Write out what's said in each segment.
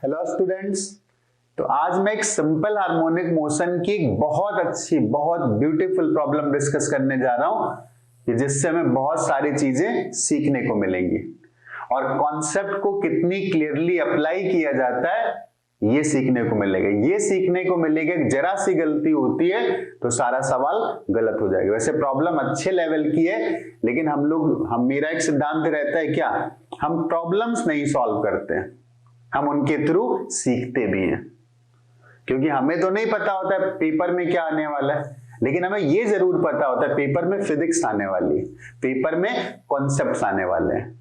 Hello students. तो आज मैं एक सिंपल हार्मोनिक मोशन की एक बहुत अच्छी बहुत ब्यूटीफुल प्रॉब्लम डिस्कस करने जा रहा हूं कि जिससे हमें बहुत सारी चीजें सीखने को मिलेंगी और कॉन्सेप्ट को कितनी क्लियरली अप्लाई किया जाता है ये सीखने को मिलेगा। ये सीखने को मिलेगा कि जरा सी गलती होती है तो सारा सवाल गलत हो जाएगा। वैसे प्रॉब्लम अच्छे लेवल की है, लेकिन मेरा एक सिद्धांत रहता है क्या, हम प्रॉब्लम्स नहीं सॉल्व करते हैं, हम उनके थ्रू सीखते भी हैं। क्योंकि हमें तो नहीं पता होता है पेपर में क्या आने वाला है, लेकिन हमें ये जरूर पता होता है पेपर में फिजिक्स आने वाली है, पेपर में कॉन्सेप्ट्स आने वाले हैं।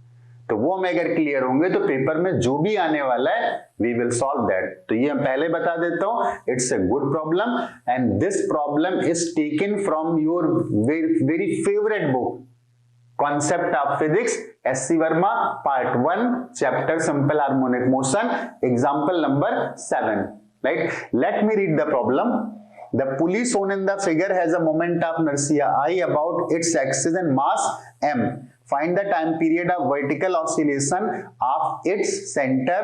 तो वो हमें अगर क्लियर होंगे तो पेपर में जो भी आने वाला है वी विल सॉल्व दैट। तो ये मैं पहले बता देता हूं, it's a good problem and this problem is taken from your very favourite book Concept of Physics, S.C. Verma, Part 1, Chapter Simple Harmonic Motion, Example number 7. Right? Let me read the problem. The pulley shown in the figure has a moment of inertia I about its axis and mass m. Find the time period of vertical oscillation of its center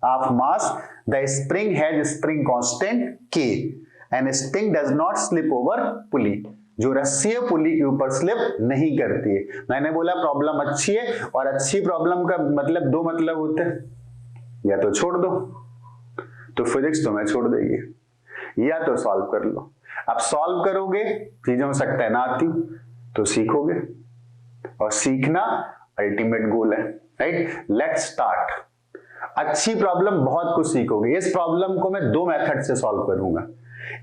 of mass. The spring has spring constant K and spring does not slip over pulley. जो रस्सी है पुली के ऊपर slip नहीं करती है। मैंने बोला प्रॉब्लम अच्छी है, और अच्छी प्रॉब्लम का मतलब दो मतलब होते हैं, या तो छोड़ दो तो फिजिक्स तुम्हें छोड़ देगी, या तो सॉल्व कर लो। अब सॉल्व करोगे चीजें हो सकता है ना आती तो सीखोगे, और सीखना अल्टीमेट गोल है। Right, let's start. अच्छी प्रॉब्लम बहुत कुछ सीखोगे। इस प्रॉब्लम को मैं दो मेथड से सॉल्व करूंगा।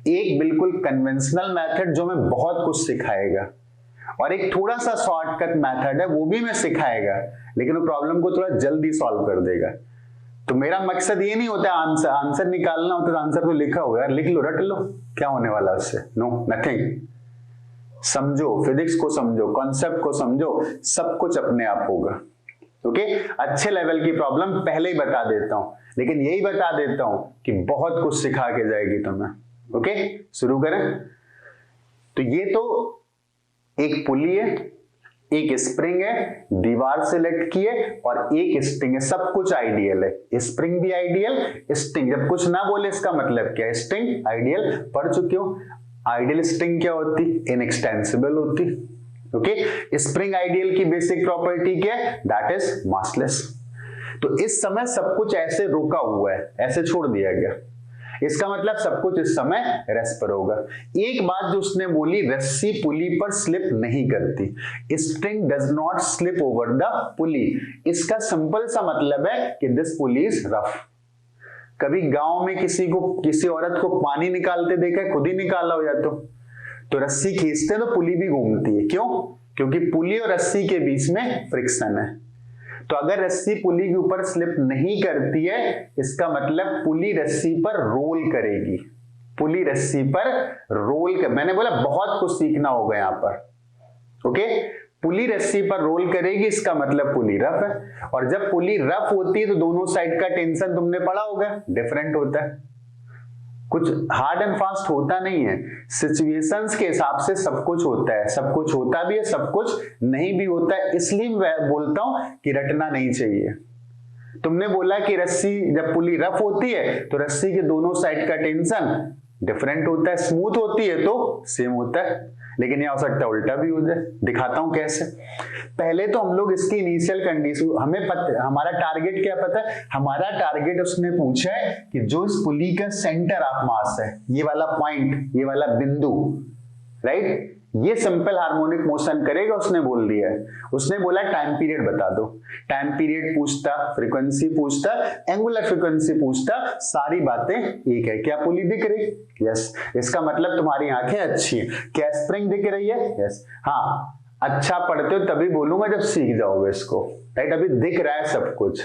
एक बिल्कुल कन्वेंशनल मेथड जो मैं बहुत कुछ सिखाएगा, और एक थोड़ा सा शॉर्टकट मेथड है वो भी मैं सिखाएगा, लेकिन वो प्रॉब्लम को थोड़ा जल्दी सॉल्व कर देगा। तो मेरा मकसद ये नहीं होता आंसर निकालना होता, तो आंसर तो लिखा हुआ है, लिख लो, रट लो, क्या होने वाला उससे, नो नथिंग। समझो, फिजिक्स को समझो, कॉन्सेप्ट को समझो, सब कुछ अपने आप होगा। ओके, अच्छे लेवल की प्रॉब्लम पहले ही बता देता हूं, लेकिन यही बता देता हूं कि बहुत कुछ सिखा के जाएगी तुम्हें। ओके, शुरू करें। तो ये तो एक पुली है, एक स्प्रिंग है, दीवार से लटकी है, और एक स्ट्रिंग है। सब कुछ आइडियल है, स्प्रिंग भी आइडियल, स्ट्रिंग जब कुछ ना बोले इसका मतलब क्या है, स्ट्रिंग आइडियल। पढ़ चुके हो आइडियल स्ट्रिंग क्या होती, इनएक्सटेंसिबल होती। ओके, स्प्रिंग आइडियल की बेसिक प्रॉपर्टी क्या है, दैट इज मासलेस। तो इस समय सब कुछ ऐसे रोका हुआ है, ऐसे छोड़ दिया गया, इसका मतलब सब कुछ इस समय रेस्ट पर होगा। एक बात जो उसने बोली, रस्सी पुली पर स्लिप नहीं करती, string does not slip over the पुली। इसका सिंपल सा मतलब है कि दिस पुली इज रफ। कभी गांव में किसी औरत को पानी निकालते देखा है, खुद ही निकाला हो या तो रस्सी खींचते तो पुली भी घूमती है। क्यों? क्योंकि पुली और रस्सी के बीच में फ्रिक्शन है। तो अगर रस्सी पुली के ऊपर स्लिप नहीं करती है, इसका मतलब पुली रस्सी पर रोल करेगी। पुली रस्सी पर रोल कर, मैंने बोला बहुत कुछ सीखना होगा यहां पर। ओके, पुली रस्सी पर रोल करेगी, इसका मतलब पुली रफ है। और जब पुली रफ होती है तो दोनों साइड का टेंशन तुमने पढ़ा होगा, डिफरेंट होता है, कुछ हार्ड एंड फास्ट होता नहीं है। सिचुएशंस के हिसाब से सब कुछ होता है, सब कुछ होता भी है, सब कुछ नहीं भी होता है। इसलिए मैं बोलता हूं कि रटना नहीं चाहिए। तुमने बोला कि रस्सी जब पुली रफ होती है तो रस्सी के दोनों साइड का टेंशन डिफरेंट होता है, स्मूथ होती है तो सेम होता है, लेकिन यह हो सकता है उल्टा भी हो जाए। दिखाता हूं कैसे। पहले तो हम लोग इसकी इनिशियल कंडीशन, हमें पता हमारा टारगेट क्या पता है, हमारा टारगेट उसने पूछा है कि जो इस पुली का सेंटर ऑफ मास है, ये वाला पॉइंट, ये वाला बिंदु, राइट, ये सिंपल हार्मोनिक मोशन करेगा, उसने बोल दिया है। उसने बोला टाइम पीरियड बता दो। टाइम पीरियड पूछता, फ्रीक्वेंसी पूछता, एंगुलर फ्रीक्वेंसी पूछता, सारी बातें एक है। क्या पुली दिख रही? यस। इसका मतलब तुम्हारी आंखें अच्छी हैं। क्या स्प्रिंग दिख रही है? यस। हाँ, अच्छा पढ़ते हो तभी बोलूंगा जब सीख जाओगे इसको, राइट। अभी दिख रहा है सब कुछ,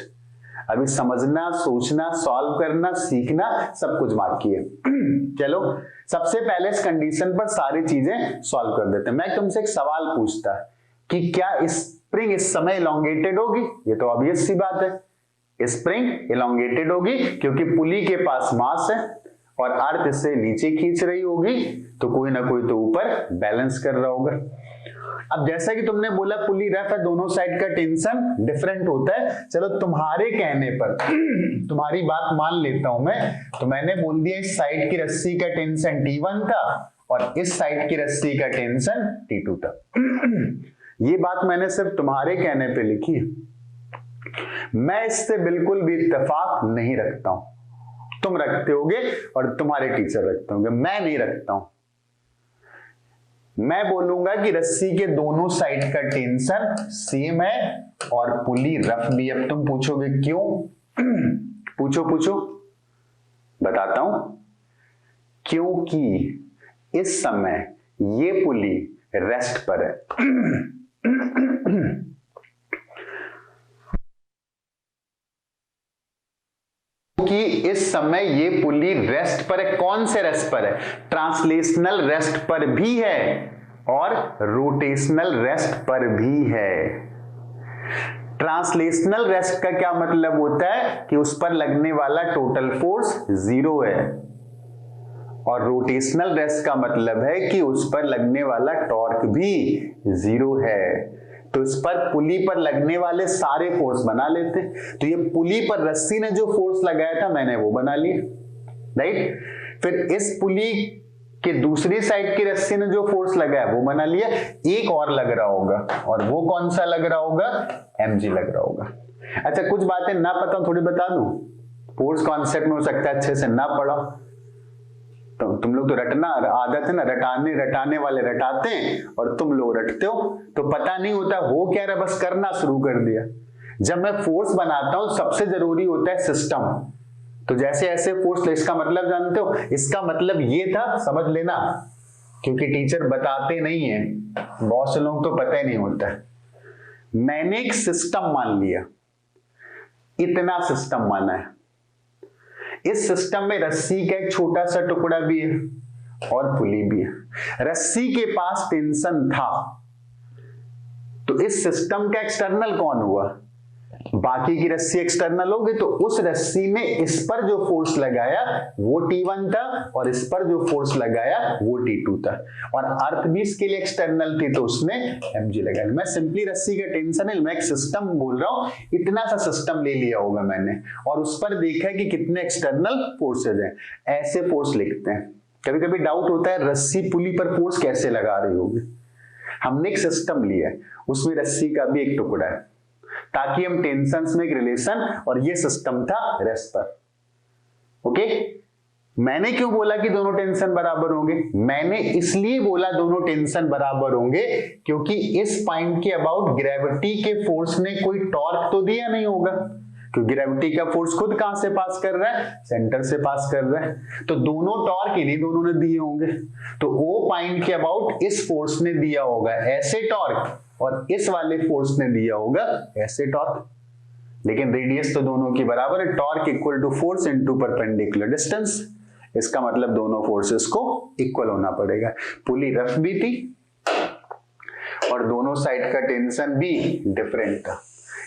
अभी समझना, सोचना, सॉल्व करना, सीखना सब कुछ बाकी है। चलो सबसे पहले इस कंडीशन पर सारी चीजें सॉल्व कर देते हैं। मैं तुमसे एक सवाल पूछता कि क्या स्प्रिंग इस समय इलोंगेटेड होगी? ये तो ऑब्वियस सी बात है, स्प्रिंग इलोंगेटेड होगी क्योंकि पुली के पास मास है और अर्थ इससे नीचे खींच रही होगी, तो कोई ना कोई तो ऊपर बैलेंस कर रहा होगा। अब जैसा कि तुमने बोला पुली रफ है, दोनों साइड का टेंशन डिफरेंट होता है, चलो तुम्हारे कहने पर तुम्हारी बात मान लेता हूं मैं, तो मैंने बोल दिया इस साइड की रस्सी का टेंशन T1 था और इस साइड की रस्सी का टेंशन T2 था। ये बात मैंने सिर्फ तुम्हारे कहने पे लिखी, मैं इससे बिल्कुल भी इत्तेफाक नहीं रखता हूं। तुम रखते होगे और तुम्हारे टीचर रखते होंगे, मैं नहीं रखता हूं। मैं बोलूंगा कि रस्सी के दोनों साइड का टेंशन सेम है और पुली रफ भी। अब तुम पूछोगे क्यों? पूछो बताता हूं। क्योंकि इस समय ये पुली रेस्ट पर है। कि इस समय ये पुली रेस्ट पर है। कौन से रेस्ट पर है? ट्रांसलेशनल रेस्ट पर भी है और रोटेशनल रेस्ट पर भी है। ट्रांसलेशनल रेस्ट का क्या मतलब होता है कि उस पर लगने वाला टोटल फोर्स 0 है, और रोटेशनल रेस्ट का मतलब है कि उस पर लगने वाला टॉर्क भी 0 है। तो इस पर पुली पर लगने वाले सारे फोर्स बना लेते हैं। तो ये पुली पर रस्सी ने जो फोर्स लगाया था मैंने वो बना लिया, राइट। फिर इस पुली के दूसरी साइड की रस्सी ने जो फोर्स लगाया वो बना लिया। एक और लग रहा होगा, और वो कौन सा लग रहा होगा? mg लग रहा होगा। अच्छा, कुछ बातें ना पता थोड़ी बता दूं। फोर्स कॉन्सेप्ट में हो सकता है अच्छे से ना पढ़ो, तो तुम लोग तो रटना आदत है ना, रटाने वाले रटाते हैं और तुम लोग रटते हो, तो पता नहीं होता हो क्या रहा, बस करना शुरू कर दिया। जब मैं फोर्स बनाता हूं सबसे जरूरी होता है सिस्टम। तो जैसे ऐसे फोर्स, इसका मतलब जानते हो, इसका मतलब ये था, समझ लेना, क्योंकि टीचर बताते नहीं है, बहुत से लोग तो पता ही नहीं होता है। मैंने एक सिस्टम मान लिया, इतना सिस्टम माना है। इस सिस्टम में रस्सी का एक छोटा सा टुकड़ा भी है और पुली भी है। रस्सी के पास टेंशन था, तो इस सिस्टम का एक्सटर्नल कौन हुआ? बाकी की रस्सी एक्सटर्नल होगी, तो उस रस्सी ने इस पर जो फोर्स लगाया वो T1 था और इस पर जो फोर्स लगाया वो T2 था, और अर्थ भी इसके लिए एक्सटर्नल थी तो उसने mg लगाया। मैं सिंपली रस्सी का टेंशन है, मैं एक सिस्टम बोल रहा हूं, इतना सा सिस्टम ले लिया होगा मैंने और उस पर देखा कि कितने एक्सटर्नल फोर्सेज हैं। ऐसे फोर्स लिखते हैं। कभी कभी डाउट होता है रस्सी पुली पर फोर्स कैसे लगा रही होगी। हमने एक सिस्टम लिया है, उसमें रस्सी का भी एक टुकड़ा है, ताकि हम टेंशंस में एक रिलेशन, और ये सिस्टम था रेस्ट पर। ओके, मैंने क्यों बोला कि दोनों टेंशन बराबर होंगे? मैंने इसलिए बोला दोनों टेंशन बराबर होंगे क्योंकि इस पॉइंट के अबाउट ग्रेविटी के फोर्स ने कोई टॉर्क तो दिया नहीं होगा, क्योंकि ग्रेविटी का फोर्स खुद कहां से पास कर रहा है? सेंटर से पास कर रहा है। तो दोनों टॉर्क इन्हीं दोनों ने दिए होंगे, तो ओ पॉइंट के अबाउट इस फोर्स ने दिया होगा ऐसे टॉर्क, और इस वाले फोर्स ने दिया होगा ऐसे टॉर्क। लेकिन रेडियस तो दोनों की बराबर है, torque equal to force into perpendicular distance. इसका मतलब दोनों फोर्सेस को इक्वल होना पड़ेगा। पुली रफ भी थी और दोनों साइड का टेंशन भी डिफरेंट था,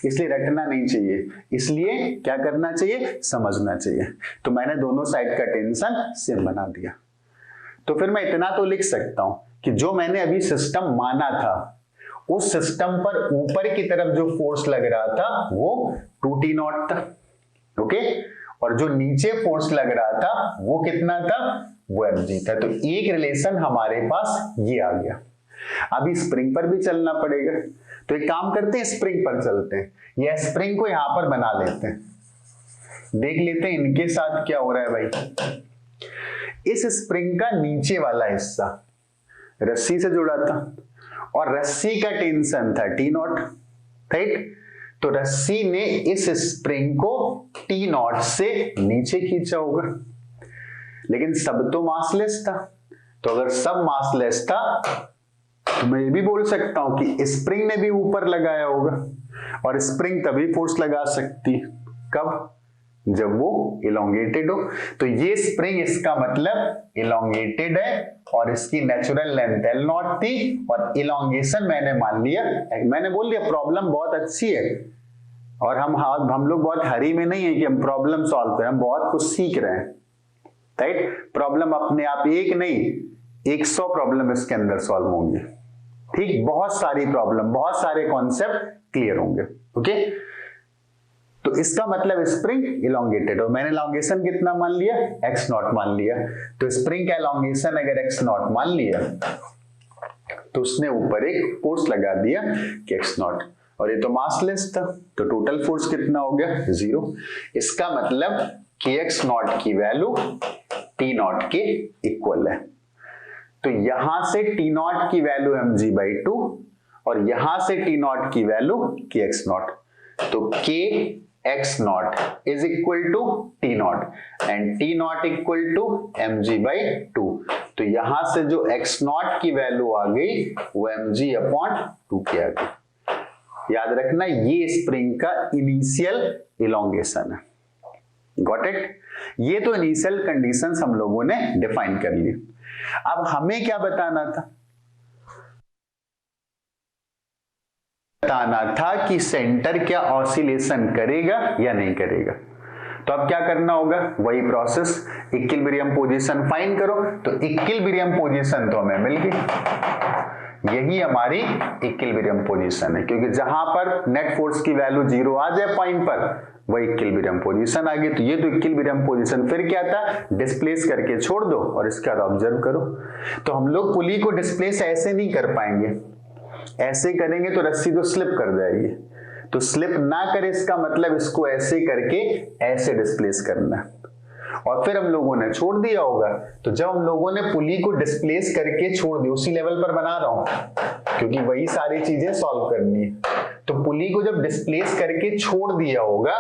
इसलिए रटना नहीं चाहिए, इसलिए क्या करना चाहिए? समझना चाहिए। तो मैंने दोनों साइड का टेंशन सेम बना दिया। तो फिर मैं इतना तो लिख सकता हूं कि जो मैंने अभी सिस्टम माना था, उस सिस्टम पर ऊपर की तरफ जो फोर्स लग रहा था वो 2T0 था, ओके, और जो नीचे फोर्स लग रहा था वो कितना था? वो mg था। तो एक रिलेशन हमारे पास ये आ गया। अभी स्प्रिंग पर भी चलना पड़ेगा, तो एक काम करते हैं, स्प्रिंग पर चलते हैं। यह स्प्रिंग को यहां पर बना लेते हैं, देख लेते हैं इनके साथ क्या हो रहा है भाई। इस स्प्रिंग का नीचे वाला हिस्सा रस्सी से जुड़ा था और रस्सी का टेंशन था T0, राइट। तो रस्सी ने इस स्प्रिंग को T0 से नीचे खींचा होगा, लेकिन सब तो मासलेस था। तो अगर सब मासलेस था तो मैं ये भी बोल सकता हूं कि स्प्रिंग ने भी ऊपर लगाया होगा, और स्प्रिंग तभी फोर्स लगा सकती है कब? जब वो इलोंगेटेड हो। तो ये स्प्रिंग, इसका मतलब इलोंगेटेड है और इसकी नेचुरल लेंथ L0 थी, और इलोंगेशन मैंने मान लिया। मैंने बोल दिया प्रॉब्लम बहुत अच्छी है, और हम लोग बहुत हरी में नहीं है कि हम प्रॉब्लम सॉल्व करें, हम बहुत कुछ सीख रहे हैं, राइट। प्रॉब्लम अपने आप एक नहीं 100 प्रॉब्लम इसके अंदर सॉल्व होंगी, ठीक, बहुत सारी प्रॉब्लम, बहुत सारे कॉन्सेप्ट क्लियर होंगे। ओके, तो इसका मतलब स्प्रिंग इलोंगेटेड, और मैंने इलोंगेशन कितना मान लिया, x नॉट मान लिया। तो स्प्रिंग का इलोंगेशन अगर x नॉट मान लिया तो उसने ऊपर एक फोर्स लगा दिया कि x नॉट, और ये तो मासलेस था, तो टोटल फोर्स कितना हो गया, 0। इसका मतलब कि x नॉट की वैल्यू t नॉट के इक्वल है। तो यहां से t नॉट की वैल्यू mg/2 और यहां से t नॉट की वैल्यू kx नॉट, तो kx naught is equal to t naught and t naught equal to mg/2। तो यहां से जो x नॉट की वैल्यू आ गई वो mg/2 की आ गई। याद रखना ये स्प्रिंग का इनिशियल इलोंगेशन है। Got it? ये तो इनिशियल कंडीशंस हम लोगों ने डिफाइन कर ली। अब हमें क्या बताना था, बताना था कि सेंटर क्या ऑसिलेशन करेगा या नहीं करेगा। तो अब क्या करना होगा, वही प्रोसेस, इक्विलिब्रियम पोजीशन फाइंड करो। तो इक्विलिब्रियम पोजीशन तो हमें मिल गई, यही हमारी इक्विलिब्रियम पोजीशन है, क्योंकि जहां पर नेट फोर्स की वैल्यू 0 आ जाए पॉइंट पर, वही इक्विलिब्रियम पोजीशन आ गई। तो ये तो इक्विलिब्रियम पोजीशन फिर क्या था, डिस्प्लेस करके छोड़ दो और इसके बाद ऑब्जर्व करो। तो हम लोग पुली को डिस्प्लेस ऐसे नहीं कर पाएंगे, ऐसे करेंगे तो रस्सी तो स्लिप कर जाएगी। तो स्लिप ना करे इसका मतलब इसको ऐसे करके ऐसे डिस्प्लेस करना है, और फिर हम लोगों ने छोड़ दिया होगा। तो जब हम लोगों ने पुली को डिस्प्लेस करके छोड़ दी, उसी लेवल पर बना रहा हूं क्योंकि वही सारी चीजें सॉल्व करनी है। तो पुली को जब डिस्प्लेस करके छोड़ दिया होगा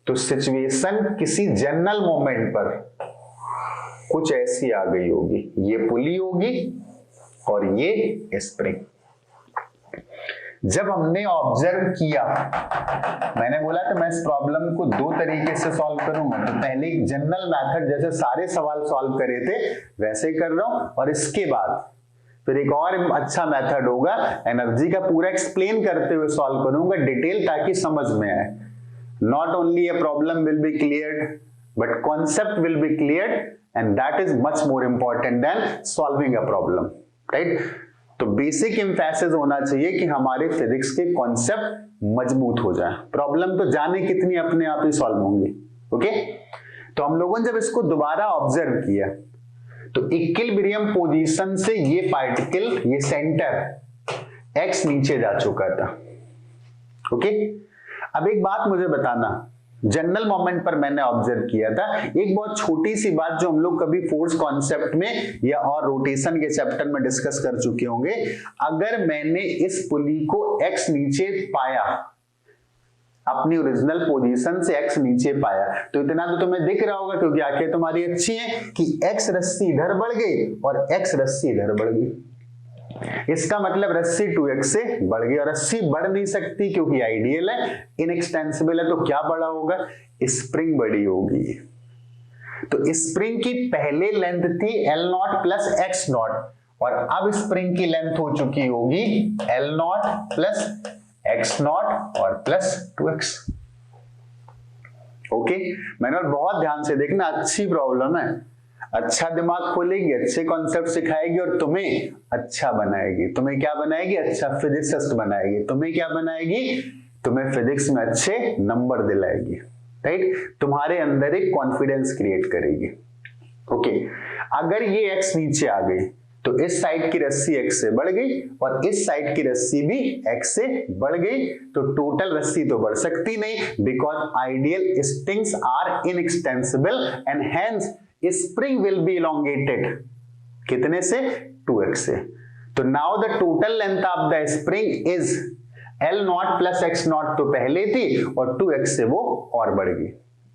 तो सिचुएशन किसी जनरल मोमेंट पर कुछ ऐसी आ गई होगी, ये पुली होगी और ये स्प्रिंग। जब हमने ऑब्जर्व किया, मैंने बोला था मैं इस प्रॉब्लम को दो तरीके से सॉल्व करूंगा। तो पहले एक जनरल मेथड जैसे सारे सवाल सॉल्व करे थे वैसे कर रहा हूं, और इसके बाद फिर एक और अच्छा मेथड होगा, एनर्जी का पूरा एक्सप्लेन करते हुए सॉल्व करूंगा डिटेल, ताकि समझ में आए। Not only a problem will be cleared but concept will be cleared, and that is much more important than solving a problem, right? तो बेसिक एम्फेसिस होना चाहिए कि हमारे फिजिक्स के कॉन्सेप्ट मजबूत हो जाए। प्रॉब्लम तो जाने कितनी अपने आप ही सॉल्व होंगी। ओके, तो हम लोगों ने जब इसको दोबारा ऑब्जर्व किया तो इक्विलिब्रियम पोजीशन से ये पार्टिकल, ये सेंटर एक्स नीचे जा चुका था। ओके, अब एक बात मुझे बताना, जनरल मोमेंट पर मैंने ऑब्जर्व किया था एक बहुत छोटी सी बात जो हम लोग कभी फोर्स कॉन्सेप्ट में या और रोटेशन के चैप्टर में डिस्कस कर चुके होंगे। अगर मैंने इस पुली को एक्स नीचे पाया, अपनी ओरिजिनल पोजीशन से एक्स नीचे पाया, तो इतना तो तुम्हें दिख रहा होगा क्योंकि आंखें तुम्हारी अच्छी हैं कि एक्स रस्सी इधर बढ़ गई और एक्स रस्सी इधर बढ़ गई। इसका मतलब रस्सी 2x से बढ़ गई, और रस्सी बढ़ नहीं सकती क्योंकि आइडियल है, इनएक्सटेंसिबल है। तो क्या बड़ा होगा, स्प्रिंग बड़ी होगी। तो स्प्रिंग की पहले लेंथ थी L0 प्लस x नॉट, और अब स्प्रिंग की लेंथ हो चुकी होगी L0 प्लस x नॉट और प्लस 2x। ओके, मैंने बहुत ध्यान से देखना, अच्छी प्रॉब्लम है, अच्छा दिमाग खोलेगी, अच्छे कॉन्सेप्ट सिखाएगी और तुम्हें अच्छा बनाएगी। तुम्हें क्या बनाएगी, अच्छा फिजिसिस्ट बनाएगी। तुम्हें क्या बनाएगी, तुम्हें फिजिक्स में अच्छे नंबर दिलाएगी, राइट? तुम्हारे अंदर एक कॉन्फिडेंस क्रिएट करेगी। ओके, अगर ये x नीचे आ गई तो इस साइड की रस्सी x से बढ़ गई और इस साइड की रस्सी भी x से बढ़ गई, तो टोटल रस्सी तो बढ़ सकती नहीं, because ideal strings are inextensible and hence spring will be elongated. कितने से, 2x से। तो now the total length of the spring is L0 plus x naught, तो पहले थी और 2x से वो और बढ़ गई।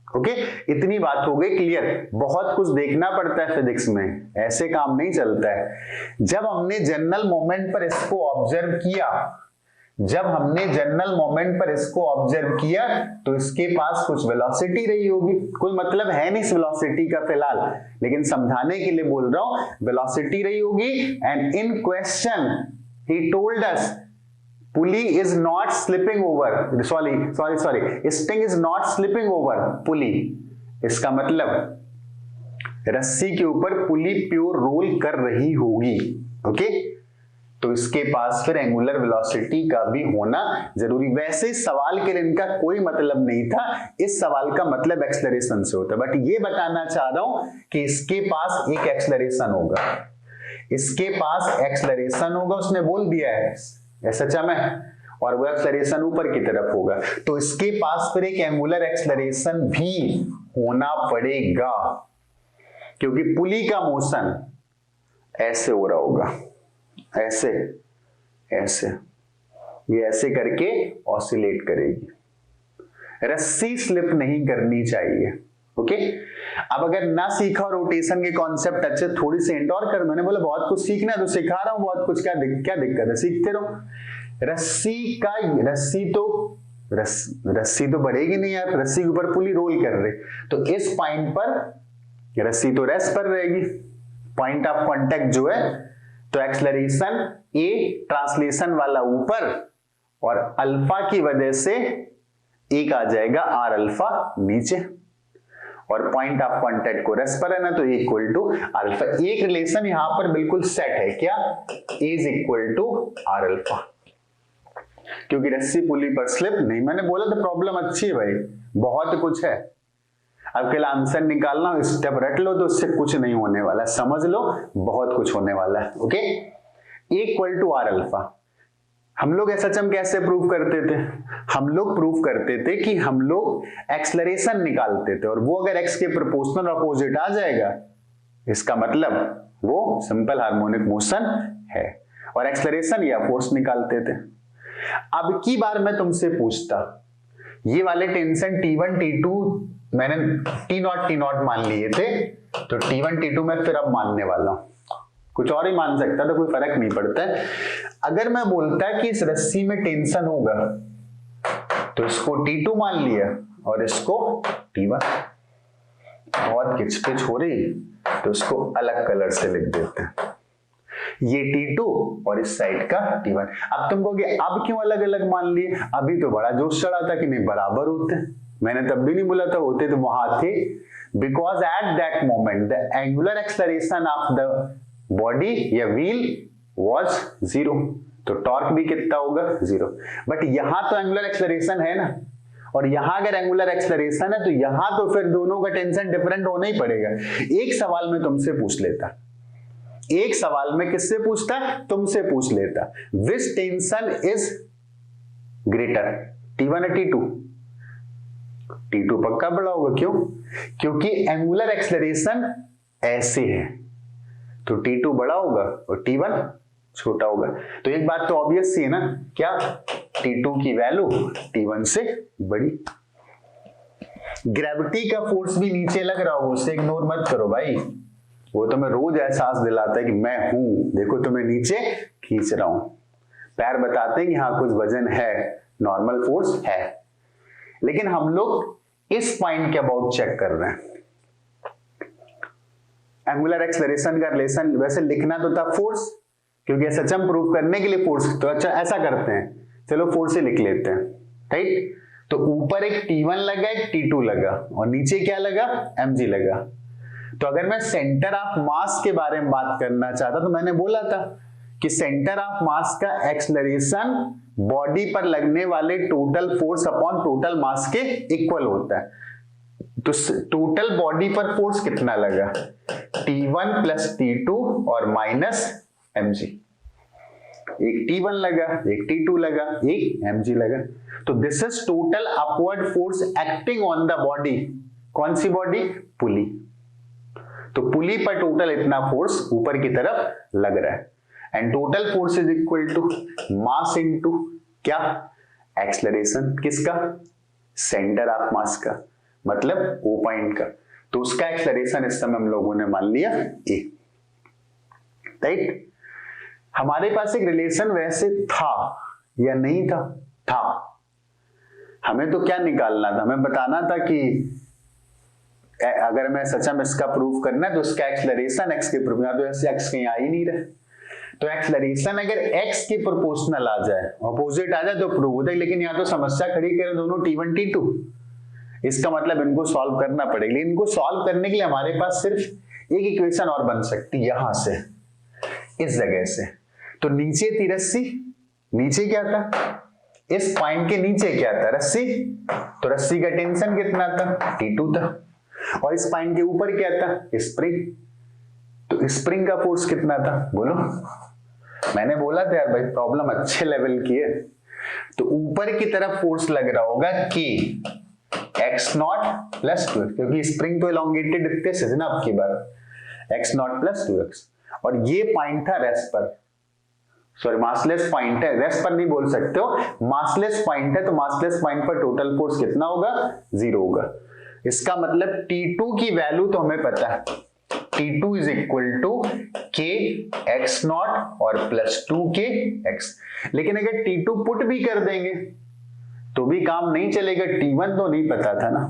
ओके, इतनी बात हो गई क्लियर। बहुत कुछ देखना पड़ता है फिजिक्स में, ऐसे काम नहीं चलता है। जब हमने जनरल मोमेंट पर इसको ऑब्जर्व किया, जब हमने जनरल मोमेंट पर इसको ऑब्जर्व किया तो इसके पास कुछ वेलोसिटी रही होगी। कोई मतलब है नहीं इस वेलोसिटी का फिलहाल, लेकिन समझाने के लिए बोल रहा हूं, वेलोसिटी रही होगी। And in question he told us pulley is not slipping over, sorry string is not slipping over pulley. इसका मतलब रस्सी के ऊपर पुली प्योर रोल कर रही होगी। ओके, तो इसके पास फिर एंगुलर वेलोसिटी का भी होना जरूरी। वैसे इस सवाल के लिए इनका कोई मतलब नहीं था, इस सवाल का मतलब एक्सेलरेशन से होता है, बट ये बताना चाह रहा हूं कि इसके पास एक एक्सेलरेशन होगा, इसके पास एक्सेलरेशन होगा, उसने बोल दिया है SHM है, और वो एक्सेलरेशन ऊपर की तरफ होगा, तो इसके पास फिर एक एंगुलर एक्सेलरेशन भी होना पड़ेगा, क्योंकि पुली का मोशन ऐसे हो रहा होगा, ऐसे ऐसे, ये ऐसे करके ऑसिलेट करेगी, रस्सी स्लिप नहीं करनी चाहिए। ओके, अब अगर ना सीखा और रोटेशन के कॉन्सेप्ट अच्छे, थोड़ी सी एंड और कर, मैंने बोला बहुत कुछ सीखना है तो सिखा रहा हूं बहुत कुछ, क्या दिक्कत है, सीखते रहो। रस्सी तो बढ़ेगी नहीं यार, रस्सी के ऊपर पुली रोल कर रहे, तो इस पॉइंट पर रस्सी तो रेस्ट पर रहेगी, पॉइंट ऑफ कांटेक्ट जो है, तो एक्सेलरेशन ए ट्रांसलेशन वाला ऊपर, और अल्फा की वजह से एक आ जाएगा आर अल्फा नीचे, और पॉइंट ऑफ कांटेक्ट को रेस्ट पर है ना, तो इक्वल टू अल्फा। एक रिलेशन यहां पर बिल्कुल सेट है, क्या, is equal to r alpha, क्योंकि रस्सी पुली पर स्लिप नहीं। मैंने बोला तो प्रॉब्लम अच्छी है भाई, बहुत कुछ है, अब के आंसर निकालना, स्टेप रट लो तो उससे कुछ नहीं होने वाला, समझ लो बहुत कुछ होने वाला है। Okay, equal to r alpha. हम लोग SHM कैसे प्रूव करते थे, हम लोग प्रूव करते थे कि हम लोग एक्सेलरेशन निकालते थे, और वो अगर x के प्रोपोर्शनल अपोजिट आ जाएगा, इसका मतलब वो सिंपल हार्मोनिक मोशन है, और एक्सेलरेशन या फोर्स निकालते थे। अब की बार मैं तुमसे पूछता, ये वाले टेंशन T1 T2 मैंने T0 मान लिए थे, तो T1 T2 में फिर अब मानने वाला हूं, कुछ और ही मान सकता तो कोई फर्क नहीं पड़ता है। अगर मैं बोलता कि इस रस्सी में टेंशन होगा, तो इसको T2 मान लिया और इसको T1, बहुत किचपिच हो रही तो इसको अलग कलर से लिख देते हैं, ये T2 और इस साइड का T1। अब तुम कहोगे अब क्यों अलग अलग मान लिए, अभी तो बड़ा जोश चढ़ा था कि नहीं बराबर होते, मैंने तब भी नहीं बोला था होते तो वहां थे, because at that moment the angular acceleration of the body या व्हील वाज 0, तो टॉर्क भी कितना होगा 0। बट यहां तो एंगुलर एक्सेलरेशन है ना, और यहां अगर एंगुलर एक्सेलरेशन है तो यहां तो फिर दोनों का टेंशन डिफरेंट होना ही पड़ेगा। एक सवाल में तुमसे पूछ लेता, एक सवाल में किससे पूछता, तुमसे पूछ लेता, विच टेंशन इज ग्रेटर, T1 या T2? T2 पक्का बड़ा होगा, क्यों, क्योंकि एंगुलर एक्सेलरेशन ऐसे है, तो T2 बड़ा होगा और T1 छोटा होगा। तो एक बात तो ऑब्वियस सी है ना, क्या, T2 की वैल्यू T1 से बड़ी। ग्रेविटी का फोर्स भी नीचे लग रहा हो, उसे इग्नोर मत करो भाई, वो तो मैं रोज एहसास दिलाता है कि मैं हूं, देखो तुम्हें नीचे खींच रहा हूं, पैर बताते हैं कि हाँ कुछ वजन है, नॉर्मल फोर्स है, लेकिन हम लोग इस पॉइंट के अबाउट चेक कर रहे हैं। एंगुलर एक्सेलरेशन का रिलेशन वैसे लिखना तो था फोर्स, क्योंकि SHM प्रूव करने के लिए फोर्स, तो अच्छा ऐसा करते हैं, चलो फोर्स से लिख लेते हैं, राइट। तो ऊपर एक T1 लगा, एक T2 लगा, और नीचे क्या लगा, mg लगा। तो अगर मैं सेंटर ऑफ मास के बारे में बात करना चाहता तो मैंने बोला था कि सेंटर ऑफ मास का एक्सेलरेशन बॉडी पर लगने वाले total force upon total mass के इक्वल होता है। तो टोटल बॉडी पर फोर्स कितना लगा, T1 प्लस T2 और माइनस mg, एक T1 लगा, एक T2 लगा, एक mg लगा, तो this is total upward force acting on the body. कौन सी बॉडी, पुली। तो पुली पर टोटल इतना फोर्स ऊपर की तरफ लग रहा है, and total force is equal to mass into क्या, एक्सेलरेशन, किसका, सेंटर ऑफ मास का, मतलब ओ पॉइंट का, तो उसका एक्सेलरेशन इस समय हम लोगों ने मान लिया ए, राइट। हमारे पास एक रिलेशन वैसे था या नहीं था, था, हमें तो क्या निकालना था, हमें बताना था कि अगर मैं सच में इसका प्रूफ करना है तो इसका एक्सेलरेशन x के प्रूफ, तो ऐसे x कहीं आ ही नहीं रहा, तो एक्सेलरेशन अगर x के प्रोपोर्शनल आ जाए, ऑपोजिट आ जाए तो प्रूव होता है, लेकिन यहाँ तो समस्या खड़ी करें दोनों T1 T2, इसका मतलब इनको सॉल्व करना पड़ेगा। लेकिन इनको सॉल्व करने के लिए हमारे पास सिर्फ एक इक्वेशन और बन सकती है, यहां से, इस जगह से, तो नीचे थी रस्सी, नीचे क्या था, इस पॉइंट के नीचे क्या था, रस्सी, तो रस्सी का टेंशन कितना था, T2 था। और इस पॉइंट के ऊपर क्या था, स्प्रिंग, तो स्प्रिंग का फोर्स कितना था, बोलो। मैंने बोला था यार भाई प्रॉब्लम अच्छे लेवल की है। तो ऊपर की तरफ फोर्स लग रहा होगा K x0 प्लस 2, क्योंकि स्प्रिंग तो इलोंगेटेड इतने से ना आपकी बार, x0 प्लस 2x। और ये पॉइंट था रेस्ट पर, सॉरी मासलेस पॉइंट है, रेस्ट पर नहीं बोल सकते हो, मासलेस पॉइंट है। तो मासलेस पॉइंट पर टोटल फोर्स कितना होगा, 0 होगा। इसका मतलब T2 की वैल्यू तो हमें पता है, T2 is equal to K x0 और प्लस 2K x। लेकिन अगर T2 पुट भी कर देंगे तो भी काम नहीं चलेगा, T1 तो नहीं पता था ना।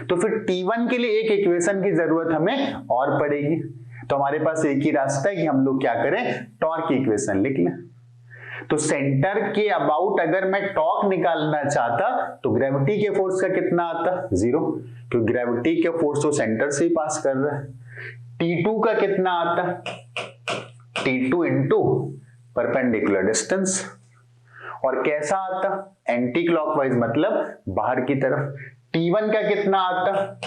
तो फिर T1 के लिए एक इक्वेशन की जरूरत हमें और पड़ेगी। तो हमारे पास एक ही रास्ता है कि हम लोग क्या करें, टॉर्क की इक्वेशन लिख लें। तो सेंटर के अबाउट अगर मैं टॉर्क निकालना चाहता तो ग्रेविटी के फोर्स का कितना आता, 0, क्योंकि ग्रेविटी के फोर्स तो सेंटर से ही पास कर रहा है। T2 का कितना आता, T2 इंटू परपेंडिकुलर डिस्टेंस, और कैसा आता, एंटी क्लॉकवाइज मतलब बाहर की तरफ। T1 का कितना आता,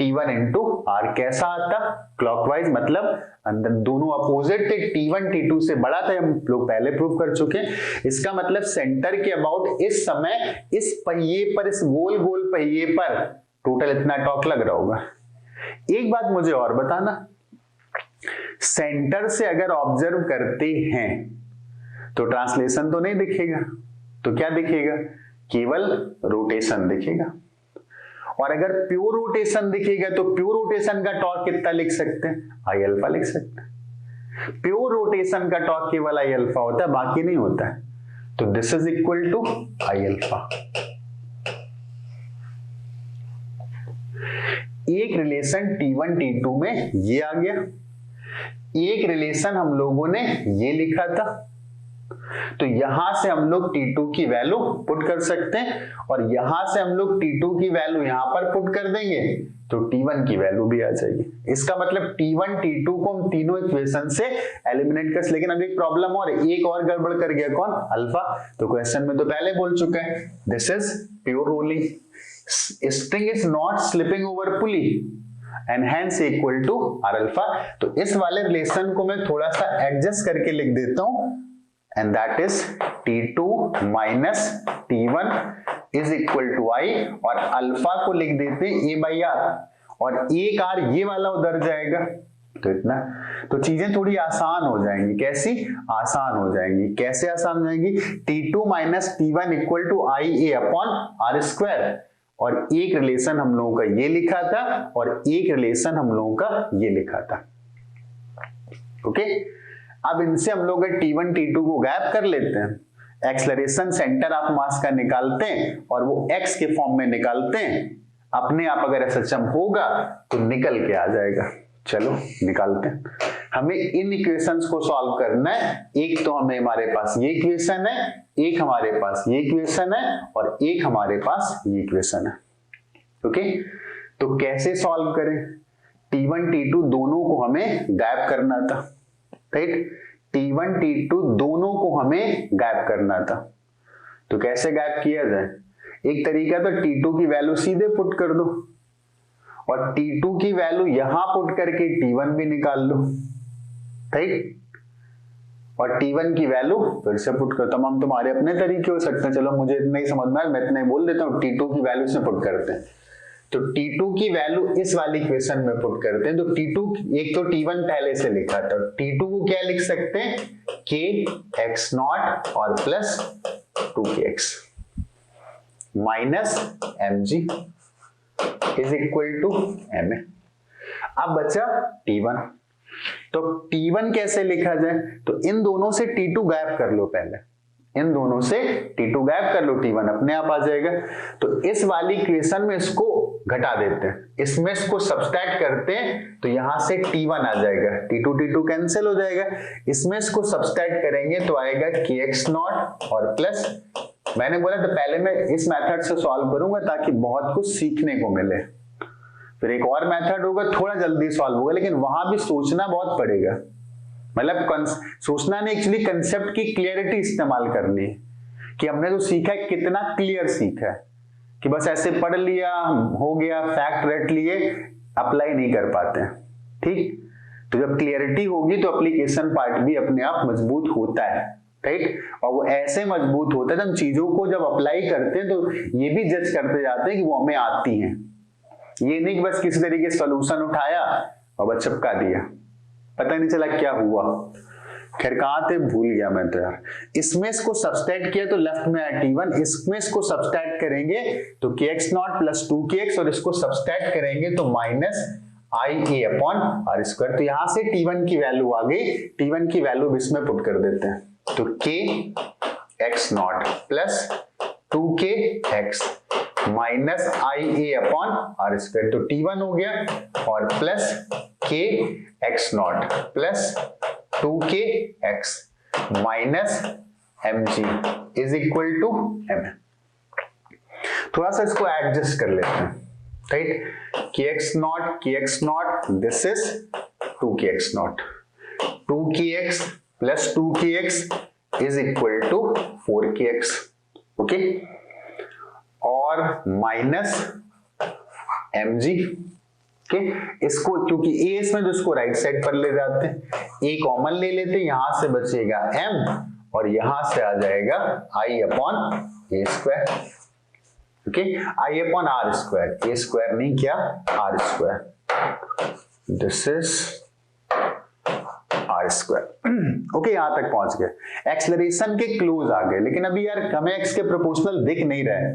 T1 इंटू आर, कैसा आता, क्लॉकवाइज मतलब अंदर, दोनों अपोजिट थे, T1 T2 से बड़ा था, हम लोग पहले प्रूव कर चुके। इसका मतलब सेंटर के अबाउट इस समय इस पहिए पर, इस गोल गोल पहिए पर टोटल इतना टॉर्क लग रहा होगा। एक बात मुझे और बताना, सेंटर से अगर ऑब्जर्व करते हैं तो ट्रांसलेशन तो नहीं दिखेगा, तो क्या दिखेगा, केवल रोटेशन दिखेगा। और अगर प्योर रोटेशन दिखेगा तो प्योर रोटेशन का टॉर्क कितना लिख सकते हैं, आई अल्फा लिख सकते हैं। प्योर रोटेशन का टॉर्क केवल आई अल्फा होता है, बाकी नहीं होता है। तो this is equal to i alpha. एक रिलेशन T1 T2 में ये आ गया, एक रिलेशन हम लोगों ने ये लिखा था। तो यहां से हम लोग T2 की वैल्यू पुट कर सकते हैं, और यहां से हम लोग T2 की वैल्यू यहां पर पुट कर देंगे तो T1 की वैल्यू भी आ जाएगी। इसका मतलब T1 T2 को हम तीनों इक्वेशन से एलिमिनेट कर। लेकिन अभी एक प्रॉब्लम और, एक और गड़बड़ कर गया, कौन, अल्फा। तो क्वेश्चन में तो पहले बोल चुका है, this is pure rolling, string is not slipping over pulley and hence equal to r alpha. तो इस वाले रिलेशन को मैं थोड़ा सा एडजस्ट करके लिख देता हूं, and that is T2 minus T1 is equal to I, और अल्फा को लिख देते A by R, और एक R ये वाला उधर जाएगा। तो इतना, तो चीजें थोड़ी आसान हो जाएंगी। कैसी, आसान हो जाएंगी। कैसे आसान हो जाएंगी, T2 minus T1 equal to I A upon R square, और एक रिलेशन हम लोगों का ये लिखा था और एक रिलेशन हम लोगों का ये लिखा था। ओके, अब इनसे हम लोग T1 T2 को गैप कर लेते हैं, एक्सेलरेशन सेंटर ऑफ मास का निकालते हैं और वो x के फॉर्म में निकालते हैं। अपने आप अगर SHM होगा तो निकल के आ जाएगा। चलो निकालते हैं। हमें इन इक्वेशंस को सॉल्व करना है। एक तो हमें, हमारे पास ये इक्वेशन है, एक हमारे पास ये इक्वेशन है, और एक हमारे पास ये इक्वेशन है। ओके, तो कैसे सॉल्व करें, T1 T2 दोनों को हमें गैप करना था, राइट। T1 T2 दोनों को हमें गैप करना था। तो कैसे गैप किया जाए, एक तरीका तो T2 की वैल्यू सीधे पुट कर दो, और T2 की वैल्यू यहां पुट करके T1 भी निकाल लो, राइट। और T1 की वैल्यू फिर से पुट कर, तमाम तुम्हारे अपने तरीके हो सकते हैं। चलो मुझे इतना ही समझ में आया, मैं इतना ही बोल देता हूँ। T2 की वैल्यू से पुट करते हैं, तो T2 की वैल्यू इस वाली इक्वेशन में पुट करते हैं। तो T2, एक तो T1 पहले से लिखा था, T2 को क्या लिख सकते हैं, K x0 और plus 2kx minus mg is equal to ma। अब बचा T1, तो T1 कैसे लिखा जाए, तो इन दोनों से T2 गायब कर लो पहले, इन दोनों से T2 गायब कर लो, T1 अपने आप आ जाएगा। तो इस वाली इक्वेशन में इसको घटा देते हैं, इसमें इसको सब्सट्रैक्ट करते हैं, तो यहां से T1 आ जाएगा, T2 कैंसिल हो जाएगा। इसमें इसको सब्सट्रैक्ट करेंगे तो आएगा kx0 और प्लस, मैंने बोला तो पहले मैं इस मेथड से सॉल्व करूंगा ताकि बहुत कुछ सीखने को मिले। फिर एक और मेथड होगा, थोड़ा जल्दी सॉल्व होगा, लेकिन वहां भी सोचना बहुत पड़ेगा, मतलब सोचना नहीं, एक्चुअली कंसेप्ट की क्लियरिटी इस्तेमाल करनी है कि हमने जो सीखा है कितना क्लियर सीखा है, कि बस ऐसे पढ़ लिया हो गया, फैक्ट रट लिए, अप्लाई नहीं कर पाते हैं। ठीक, तो जब क्लियरिटी होगी तो एप्लीकेशन पार्ट भी अपने आप मजबूत होता है, राइट। और वो ऐसे मजबूत होता है जब हम चीजों को जब अप्लाई करते हैं तो ये भी जज करते जाते हैं कि वो हमें आती हैं। ये नहीं कि बस किसी तरीके से सॉल्यूशन उठाया और बस चिपका दिया, पता नहीं चला क्या हुआ। खैर कहां थे, भूल गया मैं तो यार। इसमें इसको सब्सट्रैक्ट किया तो लेफ्ट में आया T1, इसमें इसको सब्सट्रैक्ट करेंगे तो kx नॉट प्लस 2kx, और इसको सब्सट्रैक्ट करेंगे तो minus IA upon are square. तो यहां से T1 की वैल्यू आ गई, T1 की वैल्यू इसमें पुट कर देते हैं, तो kx naught plus 2kx minus IA upon are square, तो T1 हो गया और plus kx naught plus 2kx minus mg is equal to m। थोड़ा सा इसको एडजस्ट कर लेते हैं, right. kx naught this is 2kx naught, 2kx plus 2kx is equal to 4kx, okay, और माइनस mg, ओके। इसको क्योंकि a इसमें तो इसको राइट साइड पर ले जाते हैं, a कॉमन ले लेते हैं, यहां से बचेगा m और यहां से आ जाएगा i upon a square, okay, i upon are square, a square नहीं क्या r square, this is r square, okay. यहां तक पहुंच गए, एक्सेलरेशन के क्लोज आ गए। लेकिन अभी यार हमें x के प्रोपोर्शनल दिख नहीं रहे,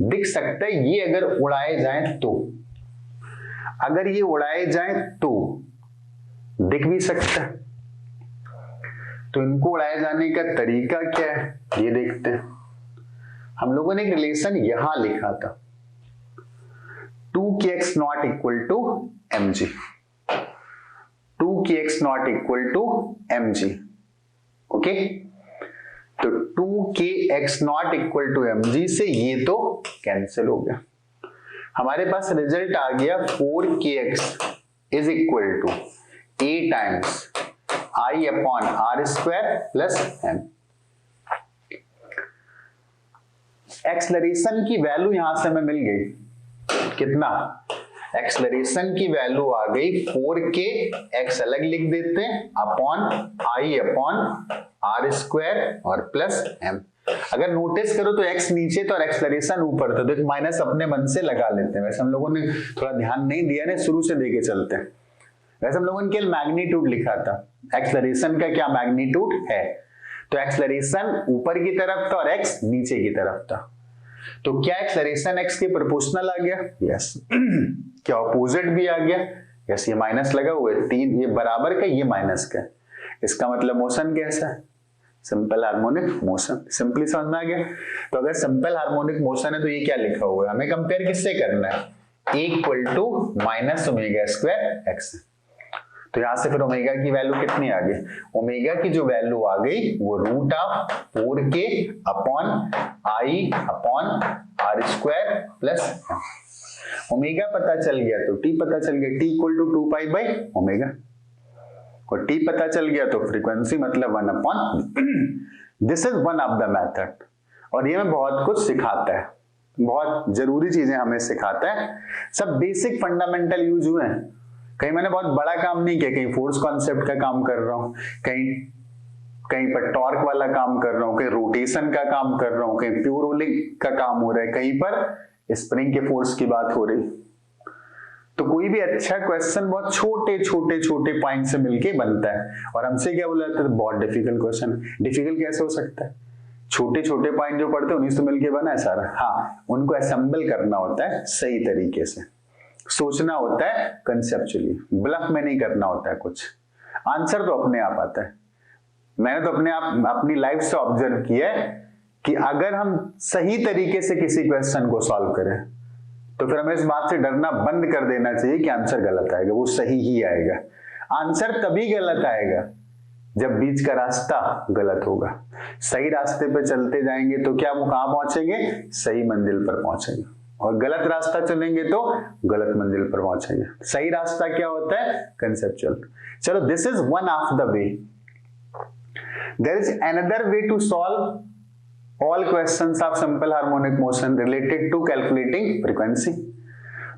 दिख सकता है ये अगर उड़ाए जाएं तो, अगर ये उड़ाए जाएं तो दिख भी सकता है। तो इनको उड़ाए जाने का तरीका क्या है ये देखते हैं। हम लोगों ने एक रिलेशन यहां लिखा था, 2kx naught equal to mg, 2kx naught equal to mg, okay. तो 2kx naught equal to mg से ये तो कैंसिल हो गया, हमारे पास रिजल्ट आ गया 4kx is equal to a times i upon are square plus m। Acceleration की वैल्यू यहां से हमें मिल गई, कितना, एक्सेलरेशन की वैल्यू आ गई 4k, x अलग लिख देते हैं, upon i upon are square और प्लस m। अगर नोटिस करो तो x नीचे तो और एक्सेलरेशन ऊपर था, तो माइनस अपने मन से लगा लेते हैं। वैसे हम लोगों ने थोड़ा ध्यान नहीं दिया ना, शुरू से देके चलते हैं। वैसे हम लोगों ने केवल मैग्नीट्यूड लिखा था, एक्सेलरेशन का क्या मैग्नीट्यूड है, तो एक्सेलरेशन ऊपर की तरफ था और x नीचे की तरफ था, तो क्या एक्सेलरेशन x के प्रोपोर्शनल आ गया, यस। क्या ऑपोजिट भी आ गया, यस। ये माइनस लगा हुआ है, 3 ये बराबर का, ये माइनस का, इसका मतलब मोशन कैसा है, सिंपल हार्मोनिक मोशन। सिंपली समझ में आ गया। तो अगर सिंपल हार्मोनिक मोशन है तो ये क्या लिखा हुआ है, हमें कंपेयर किससे करना है, a equal to minus omega square x. तो यहां से फिर ओमेगा की वैल्यू कितनी आ गई, ओमेगा की जो वैल्यू आ गई वो root of 4k upon i upon are square plus omega पता चल गया तो t पता चल गया, t equal to 2 pi by omega, और t पता चल गया तो फ्रीक्वेंसी मतलब 1 upon. This is one of the method, और ये हमें बहुत कुछ सिखाता है, बहुत जरूरी चीजें हमें सिखाता है। सब बेसिक फंडामेंटल यूज हुए हैं, कहीं मैंने बहुत बड़ा काम नहीं किया, कहीं फोर्स कॉन्सेप्ट का काम कर रहा हूं, कहीं पर टॉर्क वाला काम कर रहा हूं, कहीं रोटेशन का काम कर रहा हूं, कहीं प्योर रोलिंग का काम हो रहा है, कहीं पर स्प्रिंग के फोर्स की बात हो रही। तो कोई भी अच्छा क्वेश्चन बहुत छोटे छोटे छोटे पॉइंट से मिलके बनता है, और हमसे क्या बोला जाता है, बहुत डिफिकल्ट क्वेश्चन। डिफिकल्ट कैसे हो सकता है, छोटे छोटे पॉइंट जो पढ़ते हैं उन्हीं से मिलके बना है सारा। हाँ, उनको असेंबल करना होता है सही तरीके से, सोचना होता है कंसेप्चुअली, ब्लफ में नहीं करना होता है कुछ। आंसर तो अपने आप आता है। मैंने तो अपनी लाइफ से ऑब्जर्व किया है कि अगर हम सही तरीके से किसी क्वेश्चन को सॉल्व करें तो फिर हमें इस बात से डरना बंद कर देना चाहिए कि आंसर गलत आएगा, वो सही ही आएगा। आंसर तभी गलत आएगा जब बीच का रास्ता गलत होगा। सही रास्ते पे चलते जाएंगे तो क्या वो कहां पहुंचेंगे, सही मंजिल पर पहुंचेंगे। और गलत रास्ता चलेंगे तो गलत मंजिल पर पहुंचेंगे। सही रास्ता क्या होता है? कंसेप्चुअल। चलो, this is one of the way. There is another way to solve all questions of simple harmonic motion related to calculating frequency.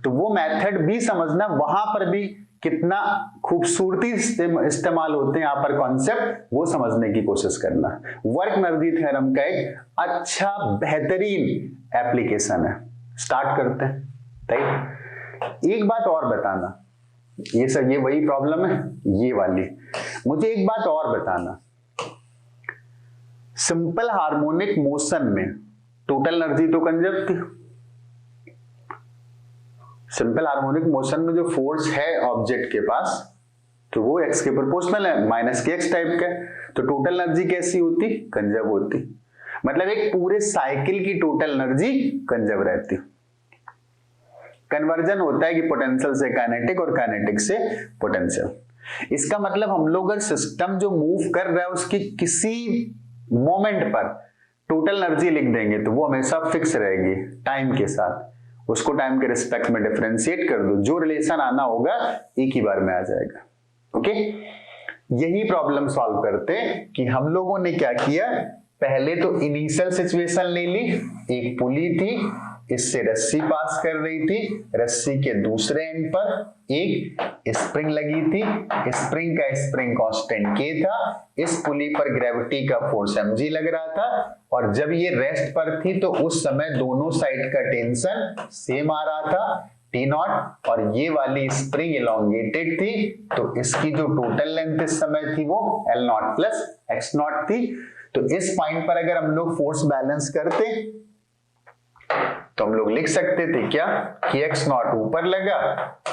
तो वो मेथड भी समझना, वहां पर भी कितना खूबसूरती इस्तेमाल होते हैं यहाँ पर कॉन्सेप्ट, वो समझने की कोशिश करना। वर्क-नर्दी थ्योरम का एक अच्छा बेहतरीन एप्लीकेशन है। स्टार्ट करते हैं। राइट, एक बात और बताना, ये सर ये वही प्रॉब्लम है ये वाली, मुझे एक बात और बताना, सिंपल हार्मोनिक मोशन में टोटल एनर्जी तो कंजर्व थी। सिंपल हार्मोनिक मोशन में जो फोर्स है ऑब्जेक्ट के पास, तो वो x के प्रोपोर्शनल है, माइनस के x टाइप का, तो टोटल एनर्जी कैसी होती? कंजर्व होती। मतलब एक पूरे साइकिल की टोटल एनर्जी कंजर्व रहती। कन्वर्जन होता है कि पोटेंशियल से काइनेटिक और काइनेटिक से पोटेंशियल। इसका मतलब हम लोग अगर सिस्टम जो मूव कर रहा है उसकी किसी मोमेंट पर टोटल एनर्जी लिख देंगे तो वो हमेशा फिक्स रहेगी टाइम के साथ। उसको टाइम के रिस्पेक्ट में डिफरेंशिएट कर दो, जो रिलेशन आना होगा एक ही बार में आ जाएगा। ओके, यही प्रॉब्लम सॉल्व करते कि हम लोगों ने क्या किया, पहले तो इनिशियल सिचुएशन ले ली, एक पुली थी, इससे रस्सी पास कर रही थी, रस्सी के दूसरे एंड पर एक स्प्रिंग लगी थी, स्प्रिंग का स्प्रिंग कांस्टेंट K था, इस पुली पर ग्रेविटी का फोर्स mg लग रहा था, और जब ये रेस्ट पर थी तो उस समय दोनों साइड का टेंशन सेम आ रहा था T नॉट, और ये वाली स्प्रिंग इलोंगेटेड थी, तो इसकी जो टोटल लेंथ इस समय थी वो L not plus x not थी। तो इस पॉइंट पर अगर हम लोग फोर्स बैलेंस करते तो हम लोग लिख सकते थे क्या कि x नॉट ऊपर लगा